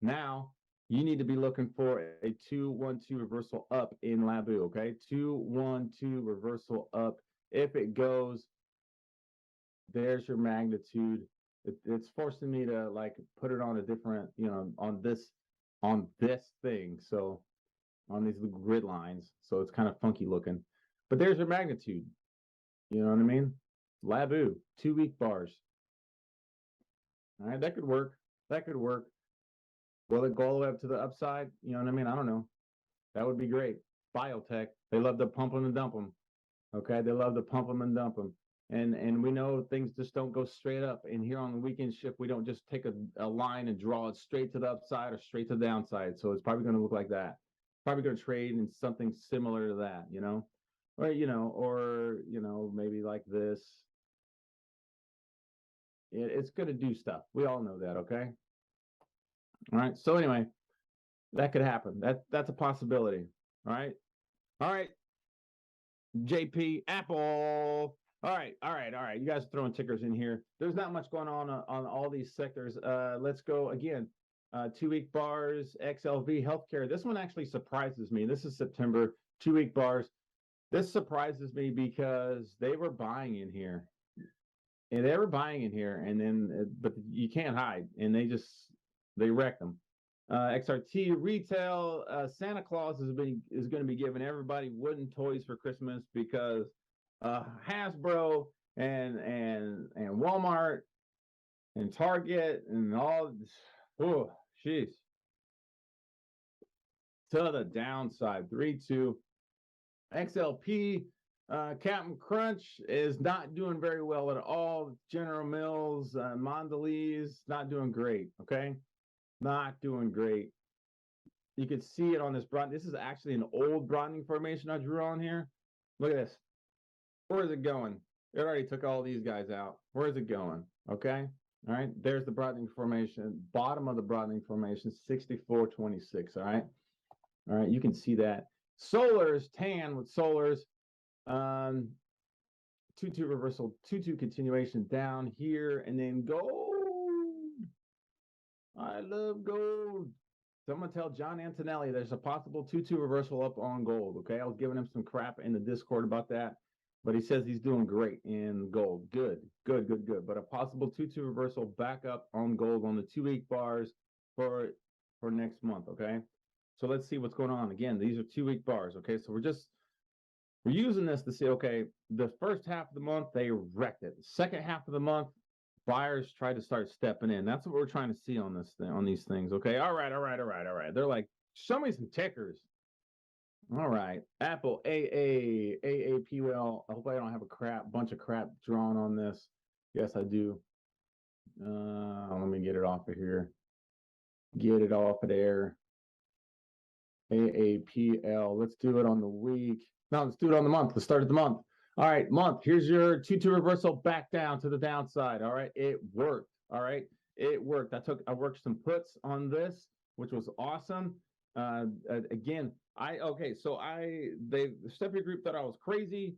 Now, you need to be looking for a 2-1-2 reversal up in Labu, okay? 2-1-2 reversal up. If it goes, there's your magnitude. It's forcing me to like put it on a different, on this thing. So on these grid lines. So it's kind of funky looking. But there's your magnitude. You know what I mean? Labu, 2 week bars. All right, that could work. That could work. Will it go all the way up to the upside? You know what I mean? I don't know. That would be great. Biotech, they love to pump them and dump them. Okay, they love to pump them and dump them. And we know things just don't go straight up. And here on the weekend shift, we don't just take a line and draw it straight to the upside or straight to the downside. So it's probably going to look like that. Probably going to trade in something similar to that, or maybe like this. It's going to do stuff. We all know that. Okay. All right. So anyway, that could happen. That's a possibility. All right. All right. JP Apple. All right. You guys are throwing tickers in here. There's not much going on all these sectors. Let's go again. 2-week bars, XLV healthcare. This one actually surprises me. This is September. 2-week bars. This surprises me because they were buying in here. And they were buying in here, and then but you can't hide, and they wrecked them. XRT retail, Santa Claus is going to be giving everybody wooden toys for Christmas because Hasbro and Walmart and Target and all. Oh, jeez. To the downside, 3-2. XLP. Captain Crunch is not doing very well at all. General Mills, Mondelez, not doing great. Okay, not doing great. You can see it on this broad. This is actually an old broadening formation I drew on here. Look at this. Where is it going? It already took all these guys out. Where is it going? Okay. All right. There's the broadening formation. Bottom of the broadening formation, 64.26. All right. All right. You can see that. Solars, tan with Solars. 2-2 reversal, 2-2 continuation down here, and then gold. I love gold. So I'm going to tell John Antonelli there's a possible 2-2 reversal up on gold. Okay. I was giving him some crap in the Discord about that, but he says he's doing great in gold. Good. But a possible 2-2 reversal back up on gold on the 2-week bars for next month. Okay. So let's see what's going on. Again, these are 2-week bars. Okay. So we're using this to say, okay, the first half of the month, they wrecked it. Second half of the month, buyers try to start stepping in. That's what we're trying to see on this thing, on these things. Okay. All right. They're like, show me some tickers. All right. Apple AAP. Well, I hope I don't have a bunch of crap drawn on this. Yes, I do. Let me get it off of here. Get it off of there. AAPL. Let's do it on the week. No, let's do it on the month. Let's start at the month. All right, month. Here's your 2-2 reversal back down to the downside. All right, it worked. All right, it worked. I worked some puts on this, which was awesome. Again, the Stepia Group thought I was crazy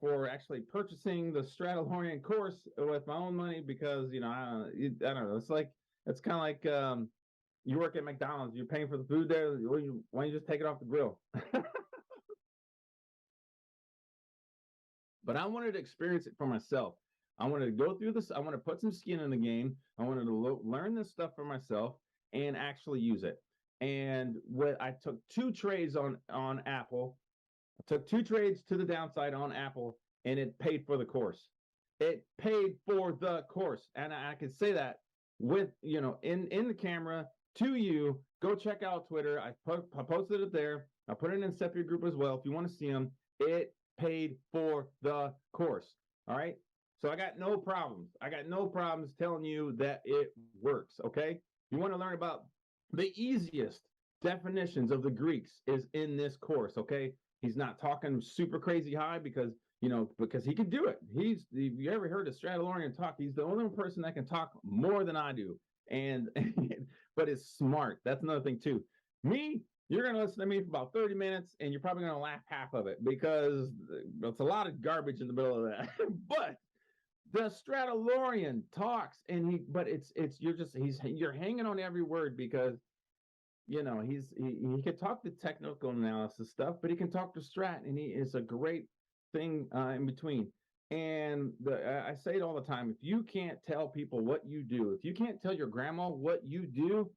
for actually purchasing the Stradalorian course with my own money because I don't know. It's kind of like you work at McDonald's, you're paying for the food there. Why don't you just take it off the grill? But I wanted to experience it for myself. I wanted to go through this. I want to put some skin in the game. I wanted to learn this stuff for myself and actually use it. And I took 2 trades on Apple. I took 2 trades to the downside on Apple, and it paid for the course. It paid for the course, and I can say that with in the camera to you. Go check out Twitter. I posted it there. I put it in Stepia Group as well if you want to see them. It paid for the course. All right. So I got no problems. Telling you that it works. Okay. You want to learn about the easiest definitions of the Greeks is in this course. Okay. He's not talking super crazy high because he can do it. You ever heard of Stradalorian talk? He's the only person that can talk more than I do. But it's smart. That's another thing too. Me, you're going to listen to me for about 30 minutes and you're probably going to laugh half of it because it's a lot of garbage in the middle of that. But the Stradalorian talks you're hanging on every word because he can talk the technical analysis stuff, but he can talk to strat, and he is a great thing in between. And I say it all the time. If you can't tell people what you do, if you can't tell your grandma what you do,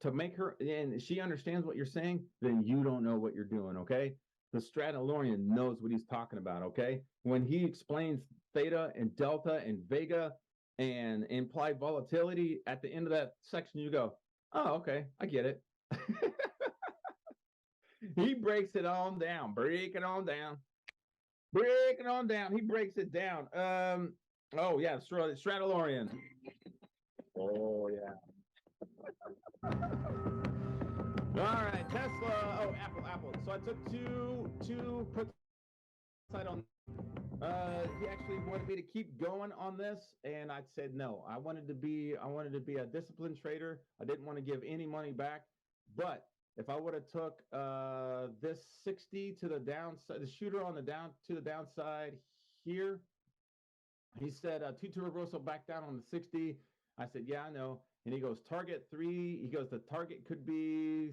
to make her, and she understands what you're saying, then you don't know what you're doing, okay? The Stradalorian knows what he's talking about, okay? When he explains theta and delta and vega and implied volatility at the end of that section, you go, oh, okay, I get it. He breaks it on down, break it on down, break it on down. He breaks it down. Oh yeah, Stradalorian. Oh yeah. All right, Tesla. Oh, Apple. So I took two puts on. He actually wanted me to keep going on this, and I said no. I wanted to be a disciplined trader. I didn't want to give any money back. But if I would have took this 60 to the downside, the shooter on the down to the downside here, he said 2-2 reversal back down on the 60. I said, yeah, I know. And he goes, target 3. He goes, the target could be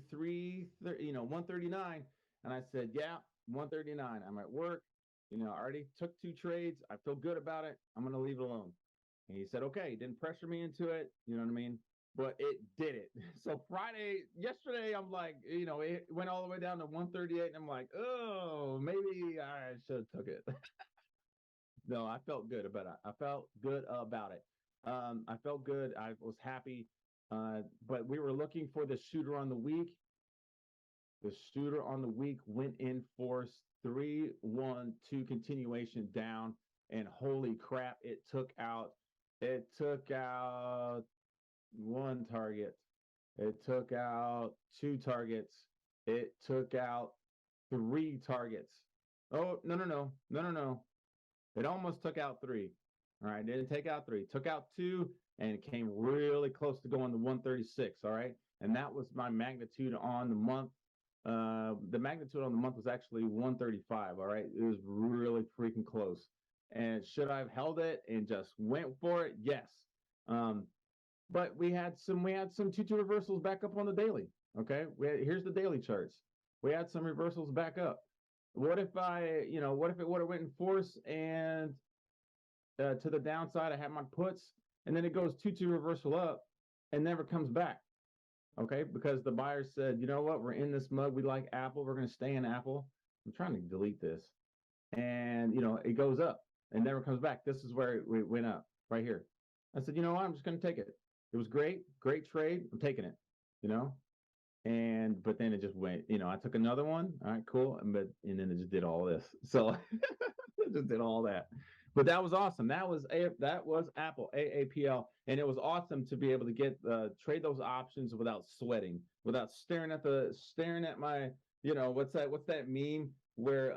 139. And I said, yeah, 139. I'm at work. I already took 2 trades. I feel good about it. I'm going to leave it alone. And he said, okay. He didn't pressure me into it. You know what I mean? But it did it. So yesterday, I'm like, it went all the way down to 138. And I'm like, oh, maybe I should have took it. No, I felt good about it. I felt good about it. I felt good. I was happy. But we were looking for the shooter on the week. The shooter on the week went in force 3-1-2 continuation down, and holy crap, it took out one target. It took out 2 targets. It took out 3 targets. Oh, no. It almost took out 3. All right, didn't take out 3. Took out 2, and it came really close to going to 136. All right, and that was my magnitude on the month. The magnitude on the month was actually 135. All right, it was really freaking close. And should I have held it and just went for it? Yes. But we had some 2-2 reversals back up on the daily. Okay, here's the daily charts. We had some reversals back up. What if it would have went in force and to the downside, I had my puts, and then it goes 2-2 reversal up and never comes back. Okay, because the buyer said, you know what, we're in this mug. We like Apple. We're going to stay in Apple. I'm trying to delete this. And, it goes up and never comes back. This is where it went up right here. I said, you know what, I'm just going to take it. It was great trade. I'm taking it, but then it just went, I took another one. All right, cool. And then it just did all this. So it just did all that. But that was awesome. That was Apple AAPL, and it was awesome to be able to get trade those options without sweating, without staring at my, what's that meme where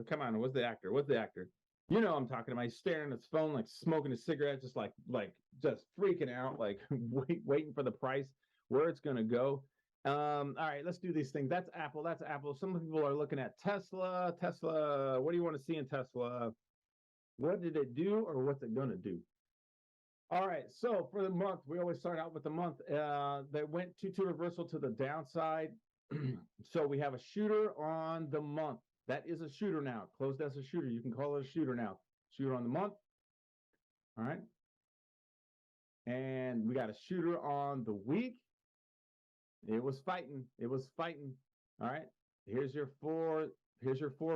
come on, what's the actor? I'm talking about. He's staring at his phone, like smoking a cigarette, just just freaking out, like waiting for the price, where it's gonna go. All right, let's do these things. That's Apple. Some people are looking at Tesla. What do you want to see in Tesla? What did it do, or what's it gonna do? All right, so for the month, we always start out with the month. They went 2-2 reversal to the downside. So we have a shooter on the month. That is a shooter now. Closed as a shooter. You can call it a shooter now. Shooter on the month. All right. And we got a shooter on the week. It was fighting. All right. Here's your 4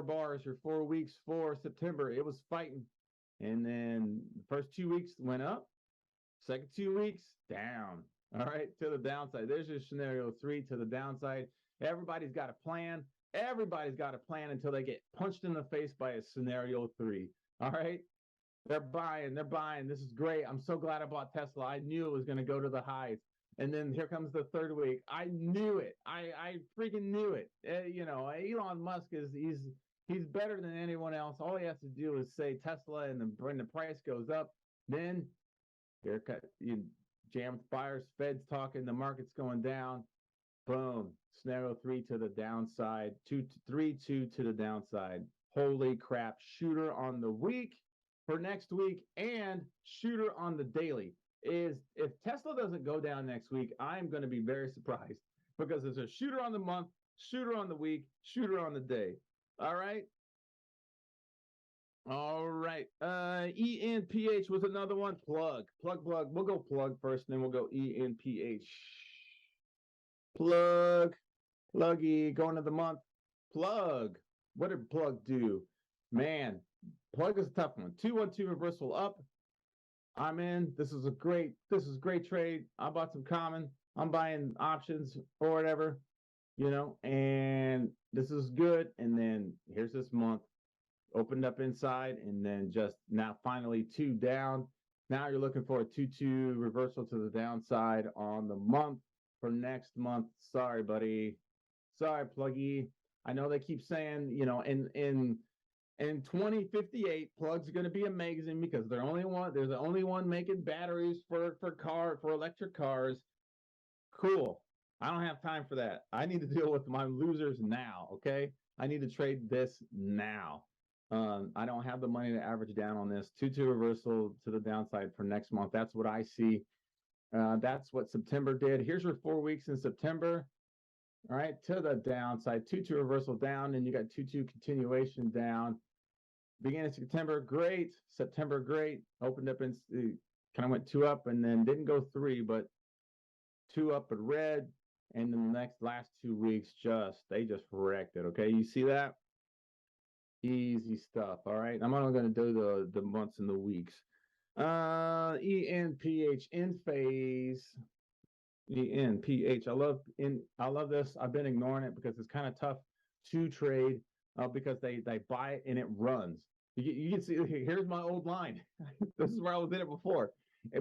bars, your 4 weeks for September. It was fighting. And then the first 2 weeks went up. Second 2 weeks, down. All right, to the downside. There's your scenario 3 to the downside. Everybody's got a plan. Everybody's got a plan until they get punched in the face by a scenario 3. All right. They're buying. This is great. I'm so glad I bought Tesla. I knew it was going to go to the highs. And then here comes the third week. I knew it. I freaking knew it. Elon Musk he's better than anyone else. All he has to do is say Tesla, and when the price goes up, then you jam with buyers, Fed's talking, the market's going down. Boom. Scenario 3 to the downside. 3-2 to the downside. Holy crap. Shooter on the week for next week, and shooter on the daily. If Tesla doesn't go down next week, I'm going to be very surprised, because there's a shooter on the month, shooter on the week, shooter on the day. All right. ENPH was another one. Plug. We'll go plug first, and then we'll go ENPH. Pluggy going to the month. Plug. What did plug do? Man, Plug is a tough one. 212 reversal up. I'm in. This is a great trade. I bought some common. I'm buying options or whatever, and this is good. And then here's this month opened up inside, and then just now finally 2 down. Now you're looking for a 2-2 reversal to the downside on the month for next month. Sorry, buddy. Sorry, Pluggy. I know they keep saying, in 2058, Plug's going to be amazing because they're the only one making batteries for electric cars. Cool. I don't have time for that. I need to deal with my losers now. Okay. I need to trade this now. I don't have the money to average down on this. 2-2 reversal to the downside for next month. That's what I see. That's what September did. Here's your 4 weeks in September. All right, to the downside, 2-2 reversal down, and you got 2-2 continuation down. Beginning of September, great. September, great. Opened up and kind of went 2 up and then didn't go 3, but 2 up but red. And then the last 2 weeks, they just wrecked it. Okay, you see that? Easy stuff. All right, I'm only going to do the months and the weeks. ENPH in phase. ENPH. I love this. I've been ignoring it because it's kind of tough to trade because they buy it and it runs. You can see, here's my old line. This is where I was in it before,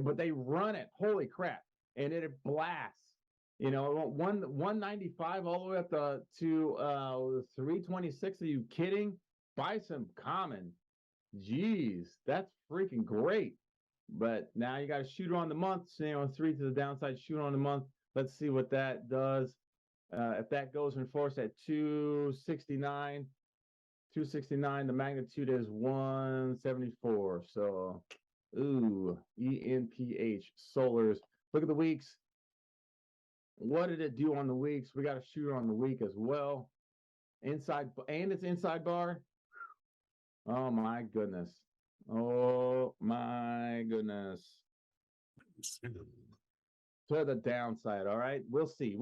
but they run it. Holy crap! And it blasts. 195 all the way up to 326. Are you kidding? Buy some common. Jeez, that's freaking great. But now you got to shoot on the month. 3 to the downside, shoot on the month. Let's see what that does. If that goes in force at 269, the magnitude is 174. So, ENPH solars. Look at the weeks. What did it do on the weeks? We got to shoot on the week as well. Inside, and it's inside bar. Oh my goodness. Oh my goodness. To the downside. All right. We'll see.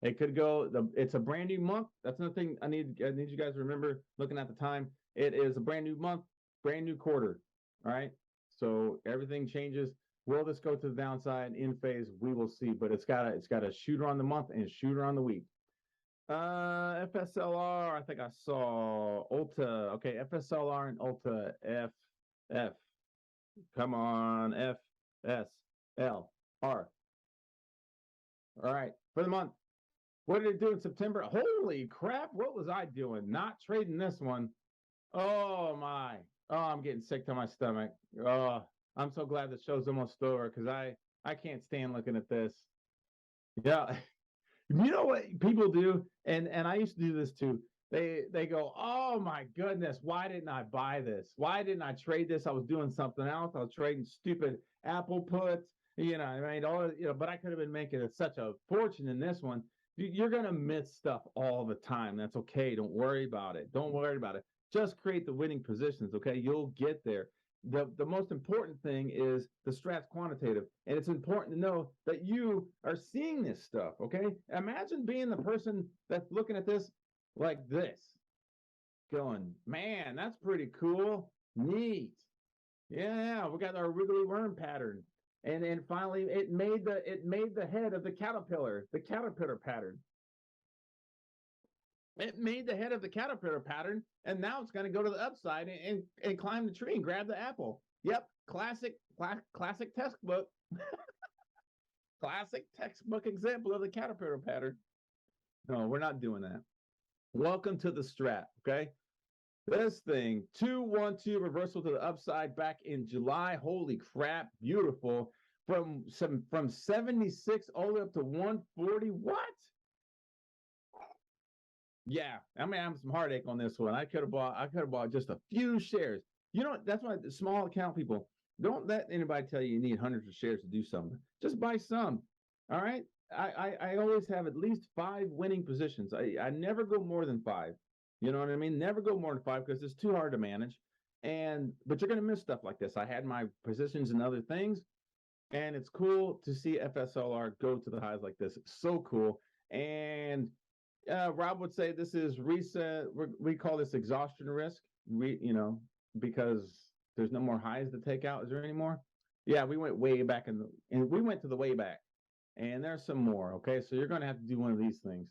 It could go. It's a brand new month. That's another thing I need you guys to remember looking at the time. It is a brand new month, brand new quarter. All right. So everything changes. Will this go to the downside in phase? We will see. But it's got a shooter on the month and a shooter on the week. FSLR, I think I saw Ulta. Okay, FSLR and Ulta. F. Come on, FSLR. All right, for the month. What did it do in September? Holy crap, what was I doing? Not trading this one. Oh my. Oh, I'm getting sick to my stomach. Oh, I'm so glad the show's almost over because I can't stand looking at this. Yeah. You know what people do, and I used to do this too. They go, oh my goodness, why didn't I buy this? Why didn't I trade this? I was doing something else. I was trading stupid Apple puts, but I could have been making such a fortune in this one. You're gonna miss stuff all the time. That's okay. Don't worry about it. Just create the winning positions. Okay, you'll get there. The most important thing is the strat's quantitative, and it's important to know that you are seeing this stuff. Okay, imagine being the person that's looking at this like this, going, man, that's pretty cool, neat. Yeah, we got our wiggly worm pattern, and then finally it made the head of the caterpillar pattern. It made the head of the caterpillar pattern, and now it's going to go to the upside and climb the tree and grab the apple. Yep, classic textbook. Classic textbook example of the caterpillar pattern. No, we're not doing that. Welcome to the strat, okay? This thing, 212 reversal to the upside back in July. Holy crap, beautiful. From 76 all the way up to 140. What? Yeah, I mean, I have some heartache on this one. I could have bought just a few shares. That's why the small account people, don't let anybody tell you need hundreds of shares to do something. Just buy some. All right. I always have at least 5 winning positions. I never go more than 5. You know what I mean? Never go more than 5 because it's too hard to manage. But you're gonna miss stuff like this. I had my positions in other things, and it's cool to see FSLR go to the highs like this. It's so cool. And Rob would say this is reset. We call this exhaustion risk. because there's no more highs to take out. Is there any more? Yeah, we went way back and we went to the way back, and there's some more. Okay, so you're going to have to do one of these things.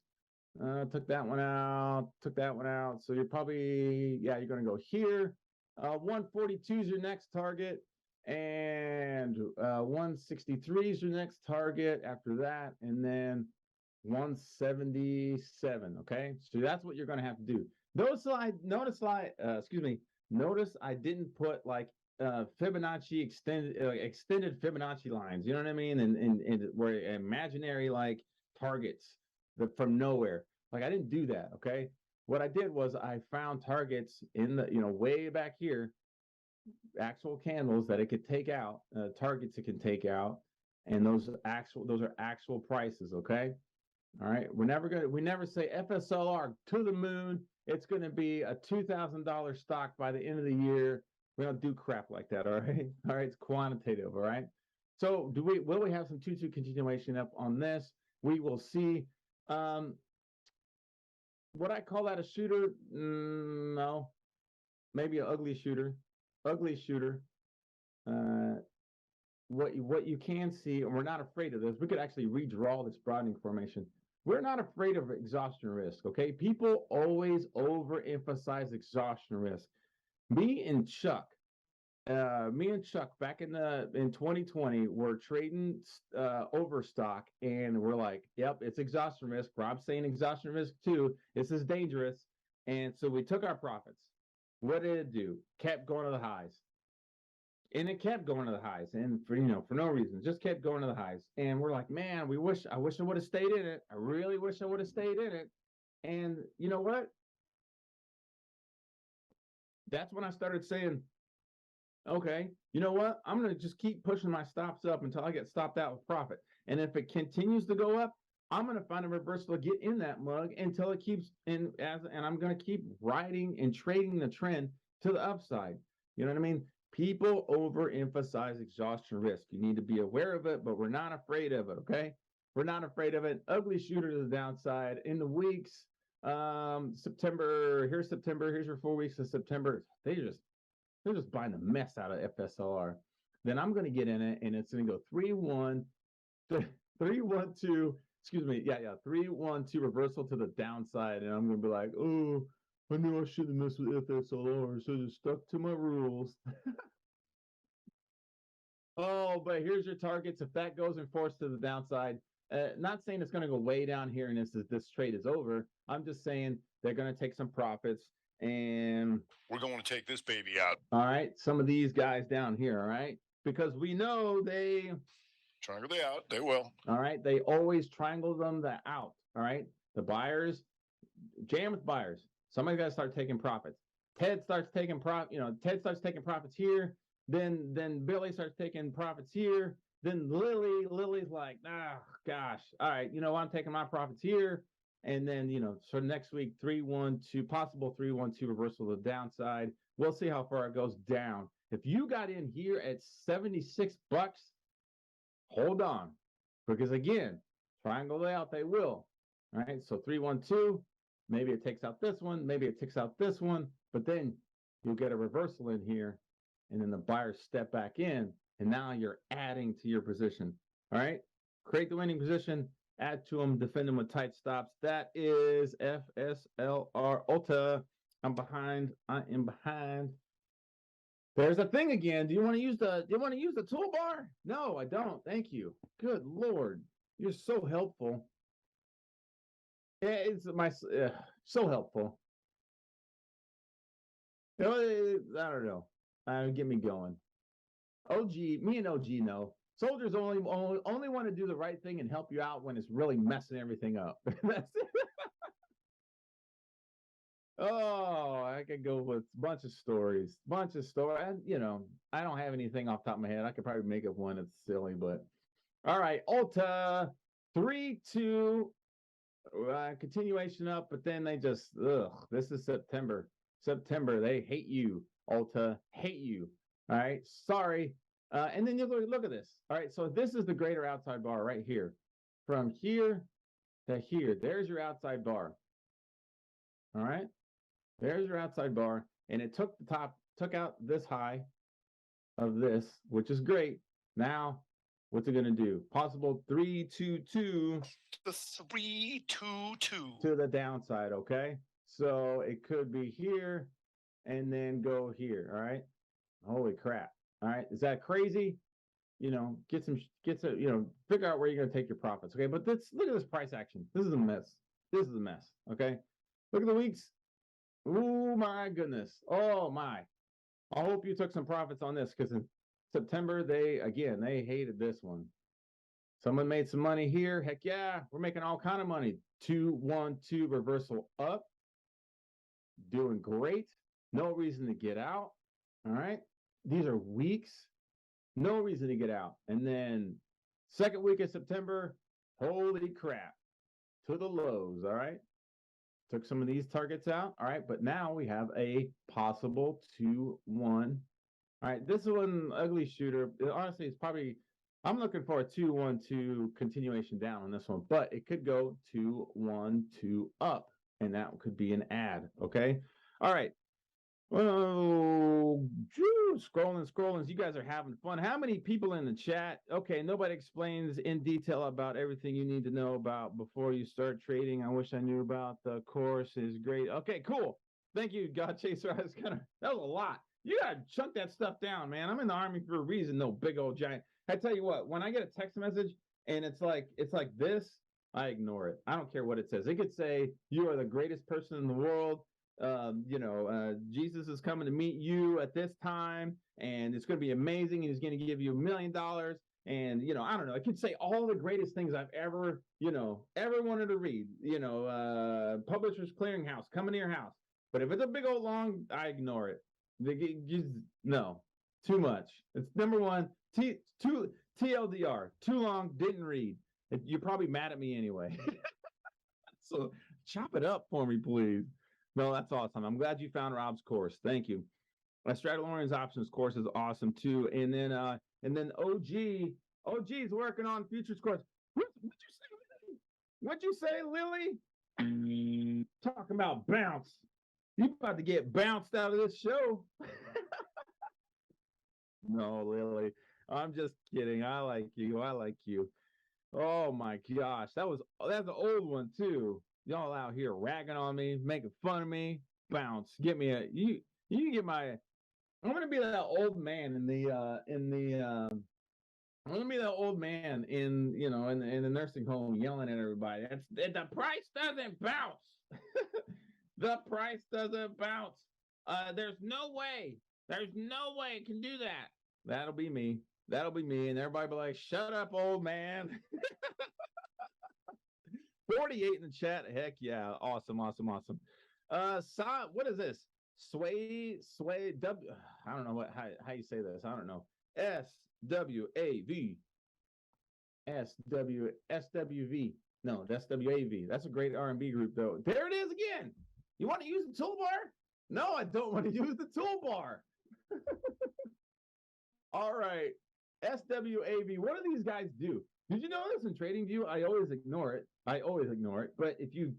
Took that one out, took that one out. So you're probably, yeah, you're going to go here. 142 is your next target, and 163 is your next target after that, and then 177. Okay, so that's what you're going to have to do. Notice I didn't put like Fibonacci extended Fibonacci lines. You know what I mean? And where imaginary like targets from nowhere. Like I didn't do that. Okay. What I did was I found targets in the way back here, actual candles that it could take out, targets it can take out, and those are actual prices. Okay. All right. We never say FSLR to the moon. It's going to be a $2,000 stock by the end of the year. We don't do crap like that. All right. All right. It's quantitative. All right. So will we have some 2-2 continuation up on this? We will see. Would I call that a shooter? No. Maybe an ugly shooter. Ugly shooter. What you can see, and we're not afraid of this. We could actually redraw this broadening formation. We're not afraid of exhaustion risk, okay? People always overemphasize exhaustion risk. Me and Chuck back in 2020 were trading overstock, and we're like, yep, it's exhaustion risk. Rob's saying exhaustion risk too. This is dangerous. And so we took our profits. What did it do? Kept going to the highs. And it kept going to the highs, and for no reason, just kept going to the highs. And we're like, man, I wish I would have stayed in it. I really wish I would have stayed in it. And you know what? That's when I started saying, okay, you know what? I'm going to just keep pushing my stops up until I get stopped out with profit. And if it continues to go up, I'm going to find a reversal to get in that mug until it keeps and I'm going to keep riding and trading the trend to the upside. You know what I mean? People overemphasize exhaustion risk. You need to be aware of it, but we're not afraid of it, okay? We're not afraid of it. Ugly shooter to the downside in the weeks. September, here's your 4 weeks of September. They're just buying the mess out of FSLR. Then I'm going to get in it, and it's going to go 3-1, 3-1-2. Excuse me. Yeah. 3-1-2 reversal to the downside, and I'm going to be like, oh, I knew I shouldn't mess with FSLR, so I just stuck to my rules. Oh, but here's your targets. If that goes and forced to the downside, not saying it's going to go way down here and this trade is over. I'm just saying they're going to take some profits, and we're going to take this baby out. All right, some of these guys down here, all right, because we know they triangle they out. They will. All right, they always triangle them out. All right, the buyers, jam with buyers. Somebody's got to start taking profits. Ted starts taking profits here. Then Billy starts taking profits here. Then Lily's like, gosh, all right, I'm taking my profits here. And then, so next week, 3-1-2, possible 3-1-2 reversal to the downside. We'll see how far it goes down. If you got in here at $76, hold on. Because again, triangle layout, they will. All right, so 3-1-2. Maybe it takes out this one. Maybe it takes out this one. But then you'll get a reversal in here. And then the buyers step back in. And now you're adding to your position. All right, create the winning position. Add to them, defend them with tight stops. That is FSLR Ulta. I am behind. There's a thing again. Do you want to use the toolbar? No, I don't. Thank you. Good Lord. You're so helpful. Yeah, it's so helpful. I don't know. Get me going. Me and OG know. Soldiers only want to do the right thing and help you out when it's really messing everything up. That's it. Oh, I could go with a bunch of stories. And, I don't have anything off the top of my head. I could probably make up one that's silly, but all right. Ulta 3-2 continuation up, but then they just this is September. They hate you. Ulta hate you. All right. Sorry. And then you look at this. All right, so this is the greater outside bar right here. From here to here, there's your outside bar. All right, there's your outside bar, and it took the took out this high of this, which is great. Now, what's it going to do? Possible 322 The 322. to the downside. Okay. So it could be here and then go here. All right. Holy crap. All right. Is that crazy? Get some, figure out where you're going to take your profits. Okay. But look at this price action. This is a mess. This is a mess. Okay. Look at the weeks. Oh my goodness. Oh my. I hope you took some profits on this because in September, they hated this one. Someone made some money here. Heck yeah. We're making all kind of money. 2-1-2 reversal up. Doing great. No reason to get out. All right. These are weeks. No reason to get out. And then second week of September, holy crap. To the lows. All right. Took some of these targets out. All right. But now we have a possible 2-1. All right. This one, ugly shooter. Honestly, it's probably, I'm looking for a 2-1-2 continuation down on this one, but it could go 2-1-2 up. And that could be an ad. Okay. All right. Oh, scrolling. You guys are having fun. How many people in the chat? Okay, nobody explains in detail about everything you need to know about before you start trading. I wish I knew about the course. Is great. Okay, cool. Thank you, God Chaser. That was a lot. You gotta chunk that stuff down, man. I'm in the Army for a reason. No big old giant. I tell you what, when I get a text message and it's like this, I ignore it. I don't care what it says. It could say you are the greatest person in the world. Jesus is coming to meet you at this time, and it's going to be amazing. He's going to give you $1 million. And, I don't know. I could say all the greatest things I've ever wanted to read, Publishers Clearinghouse coming to your house. But if it's a big old long, I ignore it. No, too much. It's number one, TLDR, too long, didn't read. You're probably mad at me anyway. So chop it up for me, please. No, that's awesome. I'm glad you found Rob's course. Thank you. Stradalorian's options course is awesome too. And then OG's working on futures course. What'd you say, Lily? Talking about bounce. You about to get bounced out of this show. No, Lily. I'm just kidding. I like you. Oh my gosh. That's an old one too. Y'all out here ragging on me, making fun of me. Bounce. Get me I'm gonna be that old man I'm gonna be that old man in the nursing home yelling at everybody. The price doesn't bounce. The price doesn't bounce. There's no way it can do that. That'll be me. And everybody be like, shut up, old man. 48 in the chat. Heck yeah. Awesome. What is this? Sway W. I don't know how you say this. I don't know. SWAV. SWV. No, that's WAV. That's a great R&B group though. There it is again. You want to use the toolbar? No, I don't want to use the toolbar. All right. SWAV. What do these guys do? Did you notice in TradingView, I always ignore it. But if you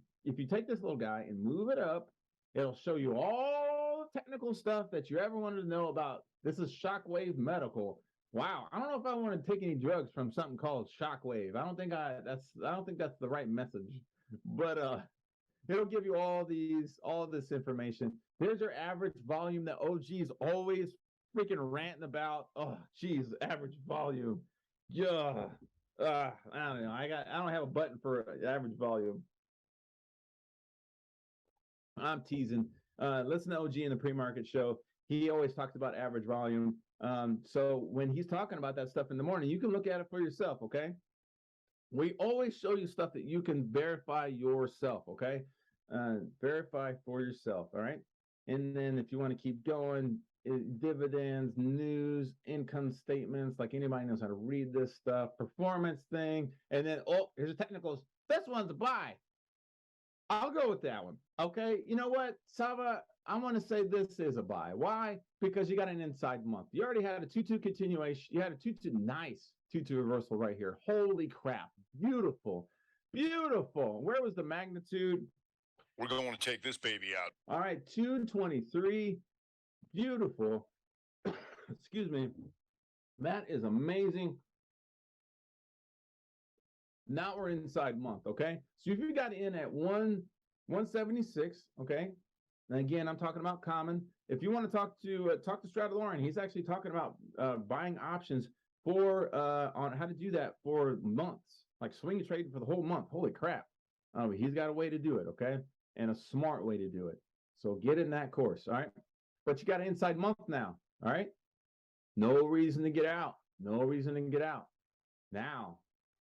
take this little guy and move it up, it'll show you all the technical stuff that you ever wanted to know about. This is Shockwave Medical. Wow. I don't know if I want to take any drugs from something called Shockwave. I don't think that's the right message. But it'll give you all this information. There's your average volume that OG's always freaking ranting about. Oh, geez, average volume. Yeah. I don't know. I don't have a button for average volume. I'm teasing. Listen to OG in the pre-market show. He always talks about average volume. So when he's talking about that stuff in the morning, you can look at it for yourself, okay? We always show you stuff that you can verify yourself, okay? Verify for yourself, all right? And then if you want to keep going, dividends, news, income statements, like anybody knows how to read this stuff, performance thing, and then, here's the technicals. This one's a buy. I'll go with that one. Okay. You know what, Sava, I want to say this is a buy. Why? Because you got an inside month. You already had a 2-2 continuation. You had a 2-2, nice 2-2 reversal right here. Holy crap. Beautiful. Where was the magnitude? We're going to take this baby out. All right. 223. beautiful. Excuse me. That is amazing. Now we're inside month, okay? So if you got in at 176, okay? And again, I'm talking about common. If you want to talk to Stradalorian, he's actually talking about buying options for on how to do that for months, like swing trading for the whole month. Holy crap! He's got a way to do it, okay, and a smart way to do it. So get in that course, all right? But you got an inside month now, all right? No reason to get out. No reason to get out. Now,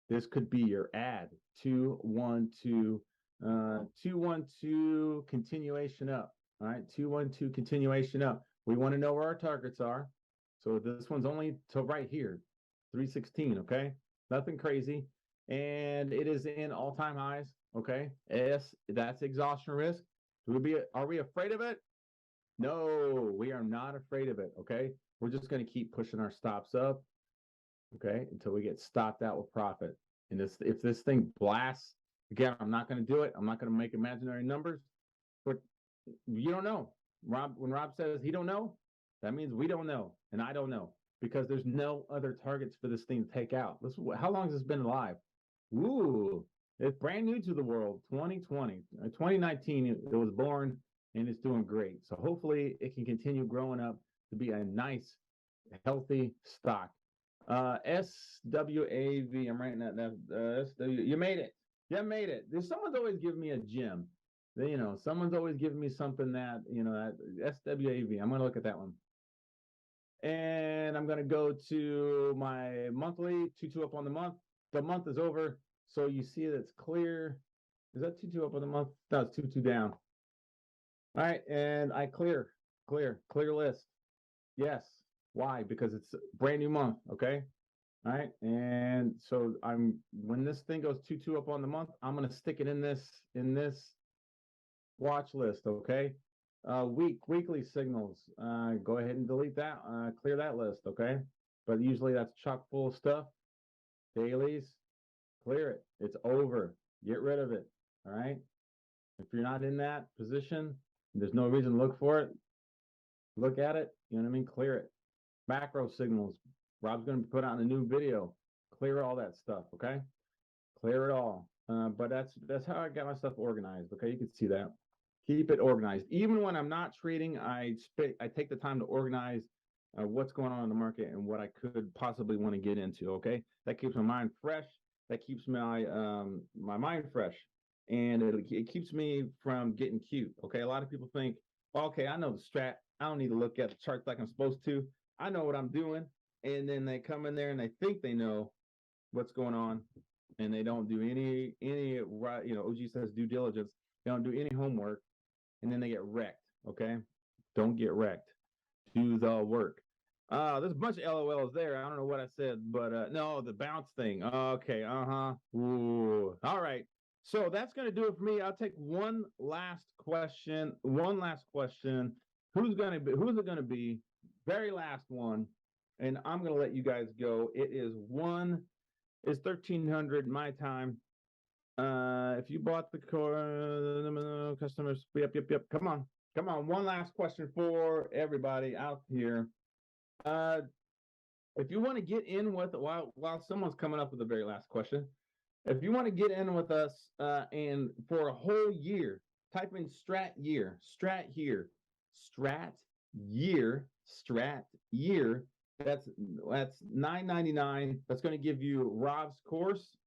this could be your ad. 212 continuation up. All right, 212 continuation up. We want to know where our targets are. So this one's only to right here, 316. Okay, nothing crazy, and it is in all-time highs. Okay, that's exhaustion risk. Are we afraid of it? No, we are not afraid of it. Okay, we're just going to keep pushing our stops up. Okay, until we get stopped out with profit. And if this thing blasts, again, I'm not going to do it. I'm not going to make imaginary numbers, but you don't know. When Rob says he don't know, that means we don't know, and I don't know, because there's no other targets for this thing to take out. How long has this been alive? Ooh, it's brand new to the world. 2020, 2019, it was born, and it's doing great. So hopefully it can continue growing up to be a nice, healthy stock. SWAV. I'm writing that down. SW. You made it. You made it. Someone's always giving me a gem. Someone's always giving me something that SWAV. I'm gonna look at that one. And I'm gonna go to my monthly 2-2 up on the month. The month is over, so you see that it's clear. Is that 2-2 up on the month? No, it's 2-2 down. All right, and I clear list. Yes. Why? Because it's a brand new month, okay? All right, and so when this thing goes 2-2 up on the month, I'm gonna stick it in this watch list, okay? Weekly signals. Go ahead and delete that. Clear that list, okay? But usually that's chock full of stuff. Dailies, clear it. It's over. Get rid of it. All right. If you're not in that position, there's no reason to look for it. Look at it. You know what I mean? Clear it. Macro signals. Rob's going to put out a new video. Clear all that stuff, okay? Clear it all. But that's how I got my stuff organized, okay? You can see that. Keep it organized. Even when I'm not trading, I take the time to organize what's going on in the market and what I could possibly want to get into, okay? That keeps my mind fresh. That keeps my my mind fresh. And it keeps me from getting cute, okay? A lot of people think, okay, I know the strat. I don't need to look at the charts like I'm supposed to. I know what I'm doing, and then they come in there and they think they know what's going on, and they don't do any OG says due diligence. They don't do any homework, and then they get wrecked. Okay, don't get wrecked. Do the work. There's a bunch of LOLs there. I don't know what I said, but no, the bounce thing. Okay, Ooh, all right. So that's gonna do it for me. I'll take one last question. Who's it gonna be? Very last one, and I'm going to let you guys go. It's 1300 my time. If you bought the core customers, yep. Come on. One last question for everybody out here. If you want to get in with while someone's coming up with the very last question, if you want to get in with us and for a whole year, type in strat year. That's $9.99. That's going to give you Rob's course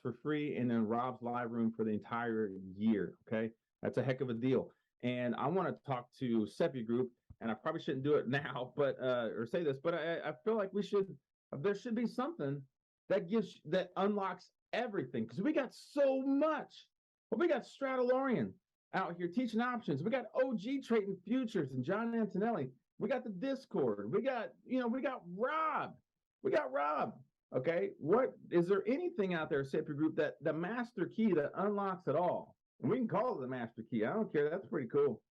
for free, and then Rob's live room for the entire year. Okay, that's a heck of a deal. And I want to talk to Seppi Group, and I probably shouldn't do it now, but or say this, but I feel like there should be something that unlocks everything, because we got so much. Well, we got Stradalorian out here teaching options. We got OG trading futures and John Antonelli. We got the Discord. We got Rob. Okay. Is there anything out there, Seppi Group, that the master key that unlocks it all? And we can call it the master key. I don't care. That's pretty cool.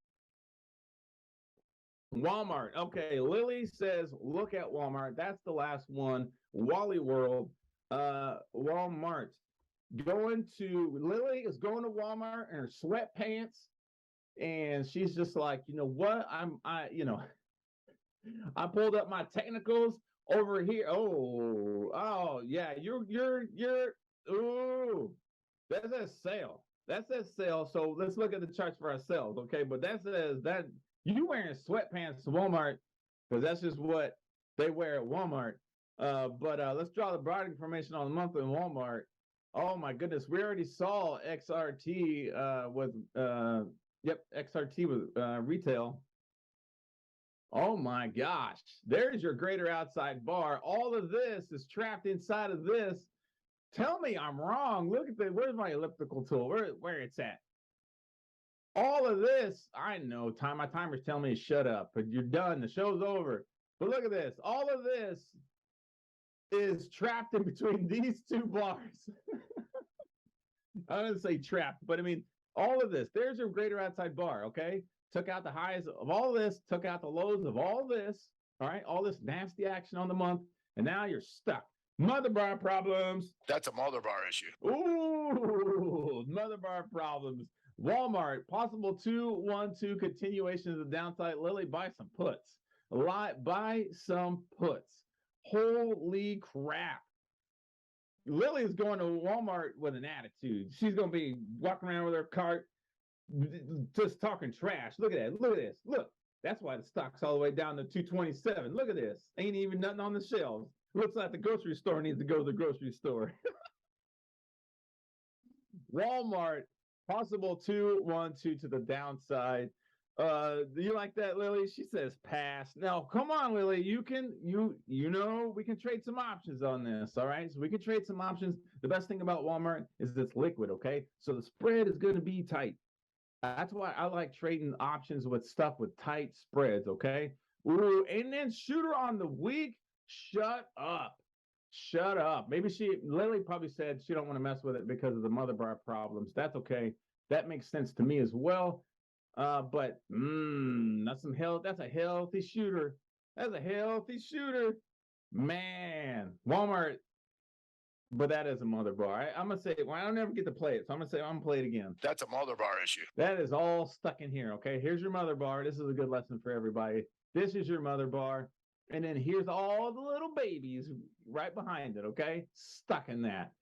Walmart. Okay. Lily says, look at Walmart. That's the last one. Wally World. Walmart. Lily is going to Walmart in her sweatpants And she's just like, you know what? I pulled up my technicals over here. Oh, yeah, ooh, that says sale. That says sale. So let's look at the charts for ourselves, okay? But that says that you wearing sweatpants to Walmart because that's just what they wear at Walmart. But let's draw the broad information on the month in Walmart. Oh my goodness, we already saw XRT XRT with retail. Oh my gosh, there's your greater outside bar. All of this is trapped inside of this. Tell me I'm wrong. Look at where's my elliptical tool? Where it's at? All of this, I know. My timer's telling me to shut up, but you're done. The show's over. But look at this. All of this is trapped in between these two bars. I don't say trapped, but I mean all of this. There's your greater outside bar, okay? Took out the highs of all this, took out the lows of all this, all right? All this nasty action on the month, and now you're stuck. Mother bar problems. That's a mother bar issue. Ooh, mother bar problems. Walmart, possible 2-1-2 continuation of the downside. Lily, buy some puts. Buy some puts. Holy crap. Lily is going to Walmart with an attitude. She's going to be walking around with her cart, just talking trash. Look at that. Look at this. Look. That's why the stock's all the way down to 227. Look at this. Ain't even nothing on the shelves. Looks like the grocery store needs to go to the grocery store. Walmart, possible 2-1-2 to the downside. Do you like that, Lily? She says pass. Now, come on, Lily. We can trade some options on this. All right. So we can trade some options. The best thing about Walmart is it's liquid. Okay. So the spread is going to be tight. That's why I like trading options with stuff with tight spreads. Okay. Ooh, and then shooter on the week. Shut up. Shut up. Maybe Lily probably said she don't want to mess with it because of the mother bar problems. That's okay. That makes sense to me as well. But that's a healthy shooter. That's a healthy shooter. Man, Walmart. But that is a mother bar. I'm gonna say, well, I don't ever get to play it, so I'm gonna play it again. That's a mother bar issue. That is all stuck in here. Okay, here's your mother bar. This is a good lesson for everybody. This is your mother bar, and then here's all the little babies right behind it. Okay, stuck in that.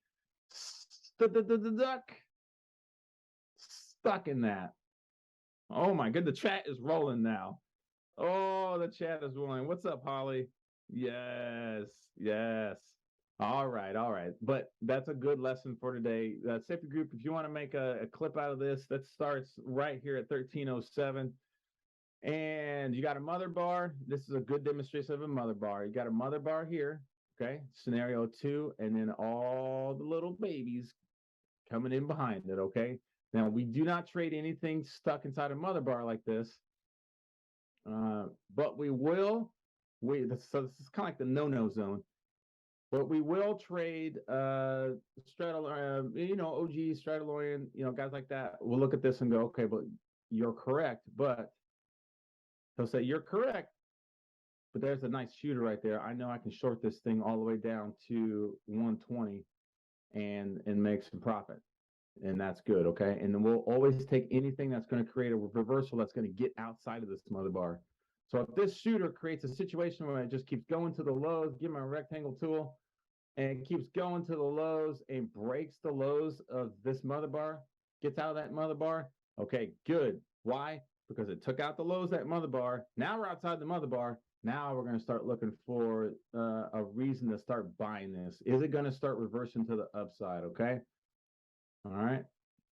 Stuck in that. Oh my good, the chat is rolling now. Oh, the chat is rolling. What's up, Holly? Yes. All right. But that's a good lesson for today. Safety Group, if you want to make a clip out of this, that starts right here at 1307. And you got a mother bar. This is a good demonstration of a mother bar. You got a mother bar here, okay? Scenario 2, and then all the little babies coming in behind it, okay? Now, we do not trade anything stuck inside a mother bar like this, but we will. So this is kind of like the no-no zone. But we will trade OG, Stradalorian, guys like that. We'll look at this and go, okay, but you're correct. But he'll say, you're correct. But there's a nice shooter right there. I know I can short this thing all the way down to 120 and make some profit. And that's good, okay? And then we'll always take anything that's going to create a reversal that's going to get outside of this mother bar. So if this shooter creates a situation where it just keeps going to the lows, give him a rectangle tool, and it keeps going to the lows and breaks the lows of this mother bar, gets out of that mother bar, okay, good. Why? Because it took out the lows at mother bar. Now we're outside the mother bar. Now we're going to start looking for a reason to start buying this. Is it going to start reversing to the upside, okay? All right.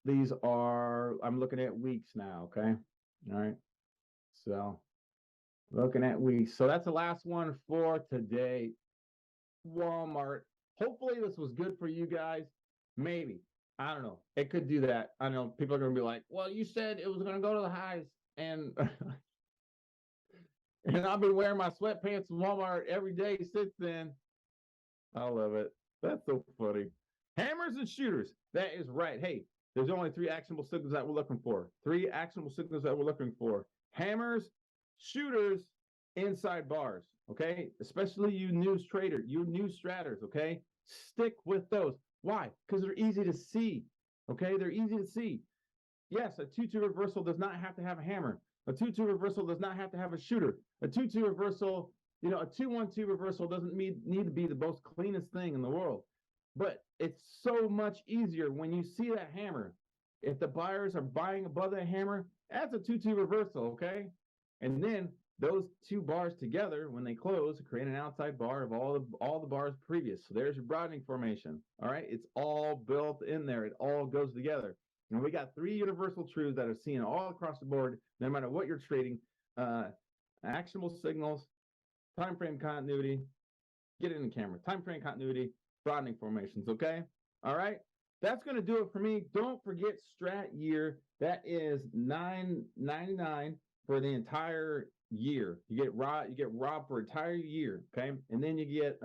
I'm looking at weeks now, okay? All right. So looking at weeks. So that's the last one for today. Walmart. Hopefully this was good for you guys. Maybe. I don't know. It could do that. I know people are going to be like, well, you said it was going to go to the highs. And and I've been wearing my sweatpants from Walmart every day since then. I love it. That's so funny. Hammers and shooters. That is right. Hey, there's only 3 actionable signals that we're looking for. 3 actionable signals that we're looking for. Hammers, shooters, inside bars. Okay? Especially you news trader, you news stratters. Okay? Stick with those. Why? Because they're easy to see. Okay? They're easy to see. Yes, a 2-2 reversal does not have to have a hammer. A 2-2 reversal does not have to have a shooter. A 2-2 reversal, a 2-1-2 reversal doesn't need to be the most cleanest thing in the world. But it's so much easier when you see that hammer. If the buyers are buying above that hammer, that's a 2-2 reversal, okay? And then those two bars together, when they close, create an outside bar of all the bars previous. So there's your broadening formation. All right, it's all built in there. It all goes together. And we got 3 universal truths that are seen all across the board, no matter what you're trading. Actionable signals, time frame continuity, get it in the camera, time frame continuity, broadening formations, okay? All right, that's going to do it for me. Don't forget Strat Year. That is $9.99 for the entire year. You get Rob for entire year, okay? And then you get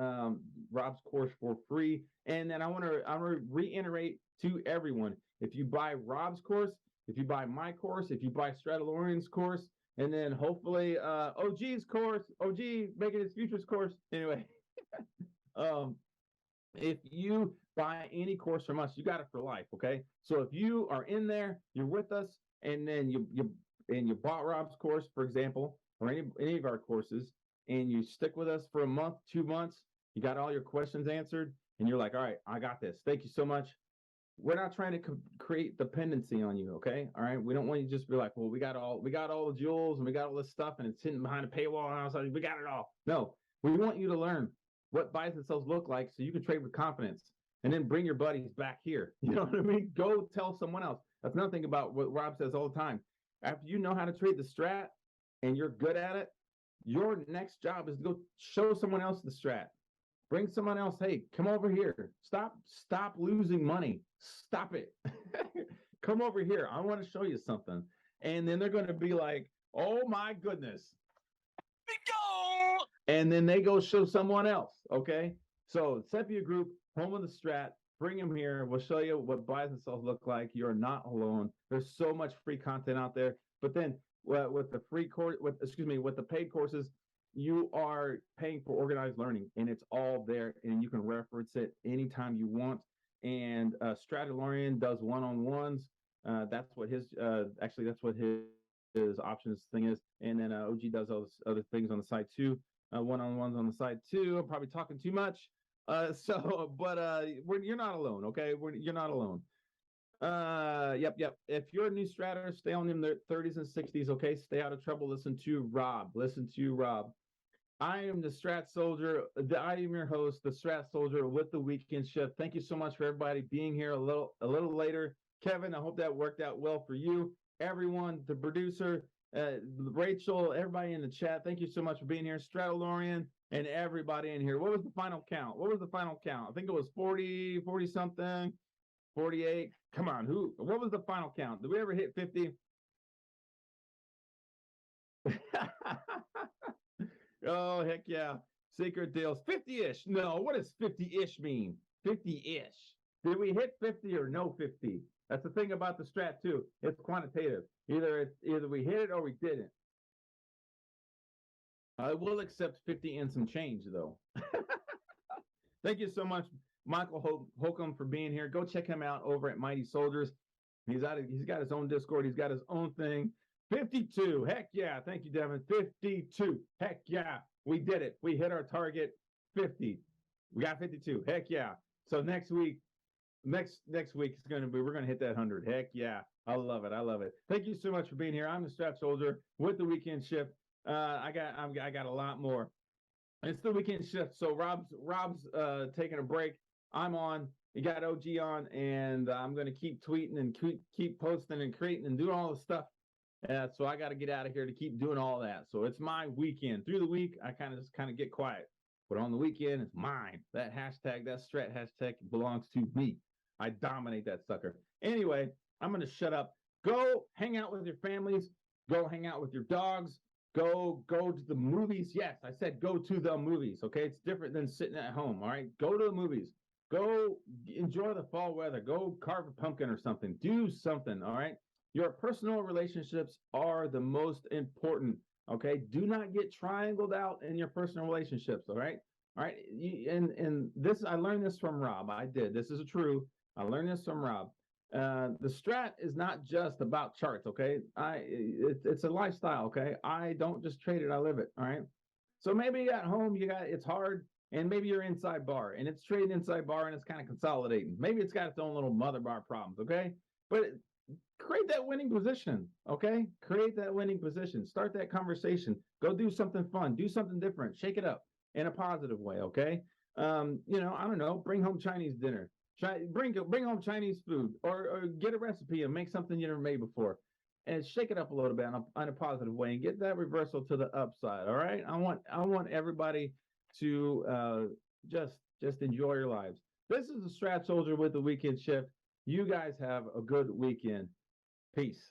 Rob's course for free. And then I want to reiterate to everyone, if you buy Rob's course, if you buy my course, if you buy Stratalorian's course, and then hopefully OG's course, OG making his futures course. Anyway, if you buy any course from us, you got it for life, okay? So if you are in there, you're with us, and then you bought Rob's course, for example, or any of our courses, and you stick with us for a month, 2 months, you got all your questions answered, and you're like, all right, I got this. Thank you so much. We're not trying to create dependency on you, okay? All right, we don't want you to just be like, well, we got all the jewels and we got all this stuff, and it's hidden behind a paywall, and all of a sudden we got it all. No, we want you to learn what buys and sells look like, so you can trade with confidence, and then bring your buddies back here. You know what I mean? Go tell someone else. That's another thing about what Rob says all the time. After you know how to trade the strat and you're good at it, your next job is to go show someone else the strat. Bring someone else. Hey, come over here. Stop losing money. Stop it. Come over here. I want to show you something. And then they're going to be like, oh my goodness. And then they go show someone else. Okay. So Sepia Group, home of the strat. Bring them here. We'll show you what buys and sells look like. You're not alone. There's so much free content out there. But then with the free course, with the paid courses, you are paying for organized learning, and it's all there, and you can reference it anytime you want. And Stratalorian does one-on-ones. That's what his options thing is. And then OG does those other things on the side too. One-on-ones on the side too. I'm probably talking too much. But you're not alone, okay? You're not alone. Yep. If you're a new stratter, stay on in their 30s and 60s, okay? Stay out of trouble. Listen to Rob. I am the Strat Soldier. I am your host, the Strat Soldier with the weekend shift. Thank you so much for everybody being here a little later. Kevin, I hope that worked out well for you. Everyone, the producer, Rachel, everybody in the chat, thank you so much for being here. Stratalorian and everybody in here. What was the final count? I think it was 40 something, 48. Come on, what was the final count? Did we ever hit 50? Oh, heck yeah. Secret deals. 50-ish. No, what does 50-ish mean? 50-ish. Did we hit 50 or no 50? That's the thing about the strat, too. It's quantitative. Either we hit it or we didn't. I will accept 50 and some change, though. Thank you so much, Michael Holcomb, for being here. Go check him out over at Mighty Soldiers. He's got his own Discord. He's got his own thing. 52. Heck yeah. Thank you, Devin. 52. Heck yeah. We did it. We hit our target. 50. We got 52. Heck yeah. So next week it's going to be, we're going to hit that 100. Heck yeah. I love it. Thank you so much for being here. I'm the Strat Soldier with the weekend shift. I got a lot more. It's the weekend shift. So Rob's taking a break. I'm on. You got OG on, and I'm going to keep tweeting and keep posting and creating and doing all the stuff. So I got to get out of here to keep doing all that. So it's my weekend. Through the week, I kind of get quiet. But on the weekend, it's mine. That hashtag, that strat hashtag belongs to me. I dominate that sucker. Anyway, I'm going to shut up. Go hang out with your families. Go hang out with your dogs. Go to the movies. Yes, I said go to the movies, okay? It's different than sitting at home, all right? Go to the movies. Go enjoy the fall weather. Go carve a pumpkin or something. Do something, all right? Your personal relationships are the most important, okay? Do not get triangled out in your personal relationships, all right? All right, and this, I learned this from Rob. I did. This is true. I learned this from Rob. The strat is not just about charts, okay? It's a lifestyle, okay? I don't just trade it, I live it, all right? So maybe at home it's hard, and maybe you're inside bar and it's trading inside bar and it's kind of consolidating. Maybe it's got its own little mother bar problems, okay? But create that winning position, okay? Create that winning position. Start that conversation. Go do something fun. Do something different. Shake it up in a positive way, okay? I don't know. Bring home Chinese dinner. Bring home Chinese food, or get a recipe and make something you never made before, and shake it up a little bit in a positive way and get that reversal to the upside. All right. I want everybody to just enjoy your lives. This is the Strat Soldier with the Weekend Shift. You guys have a good weekend. Peace.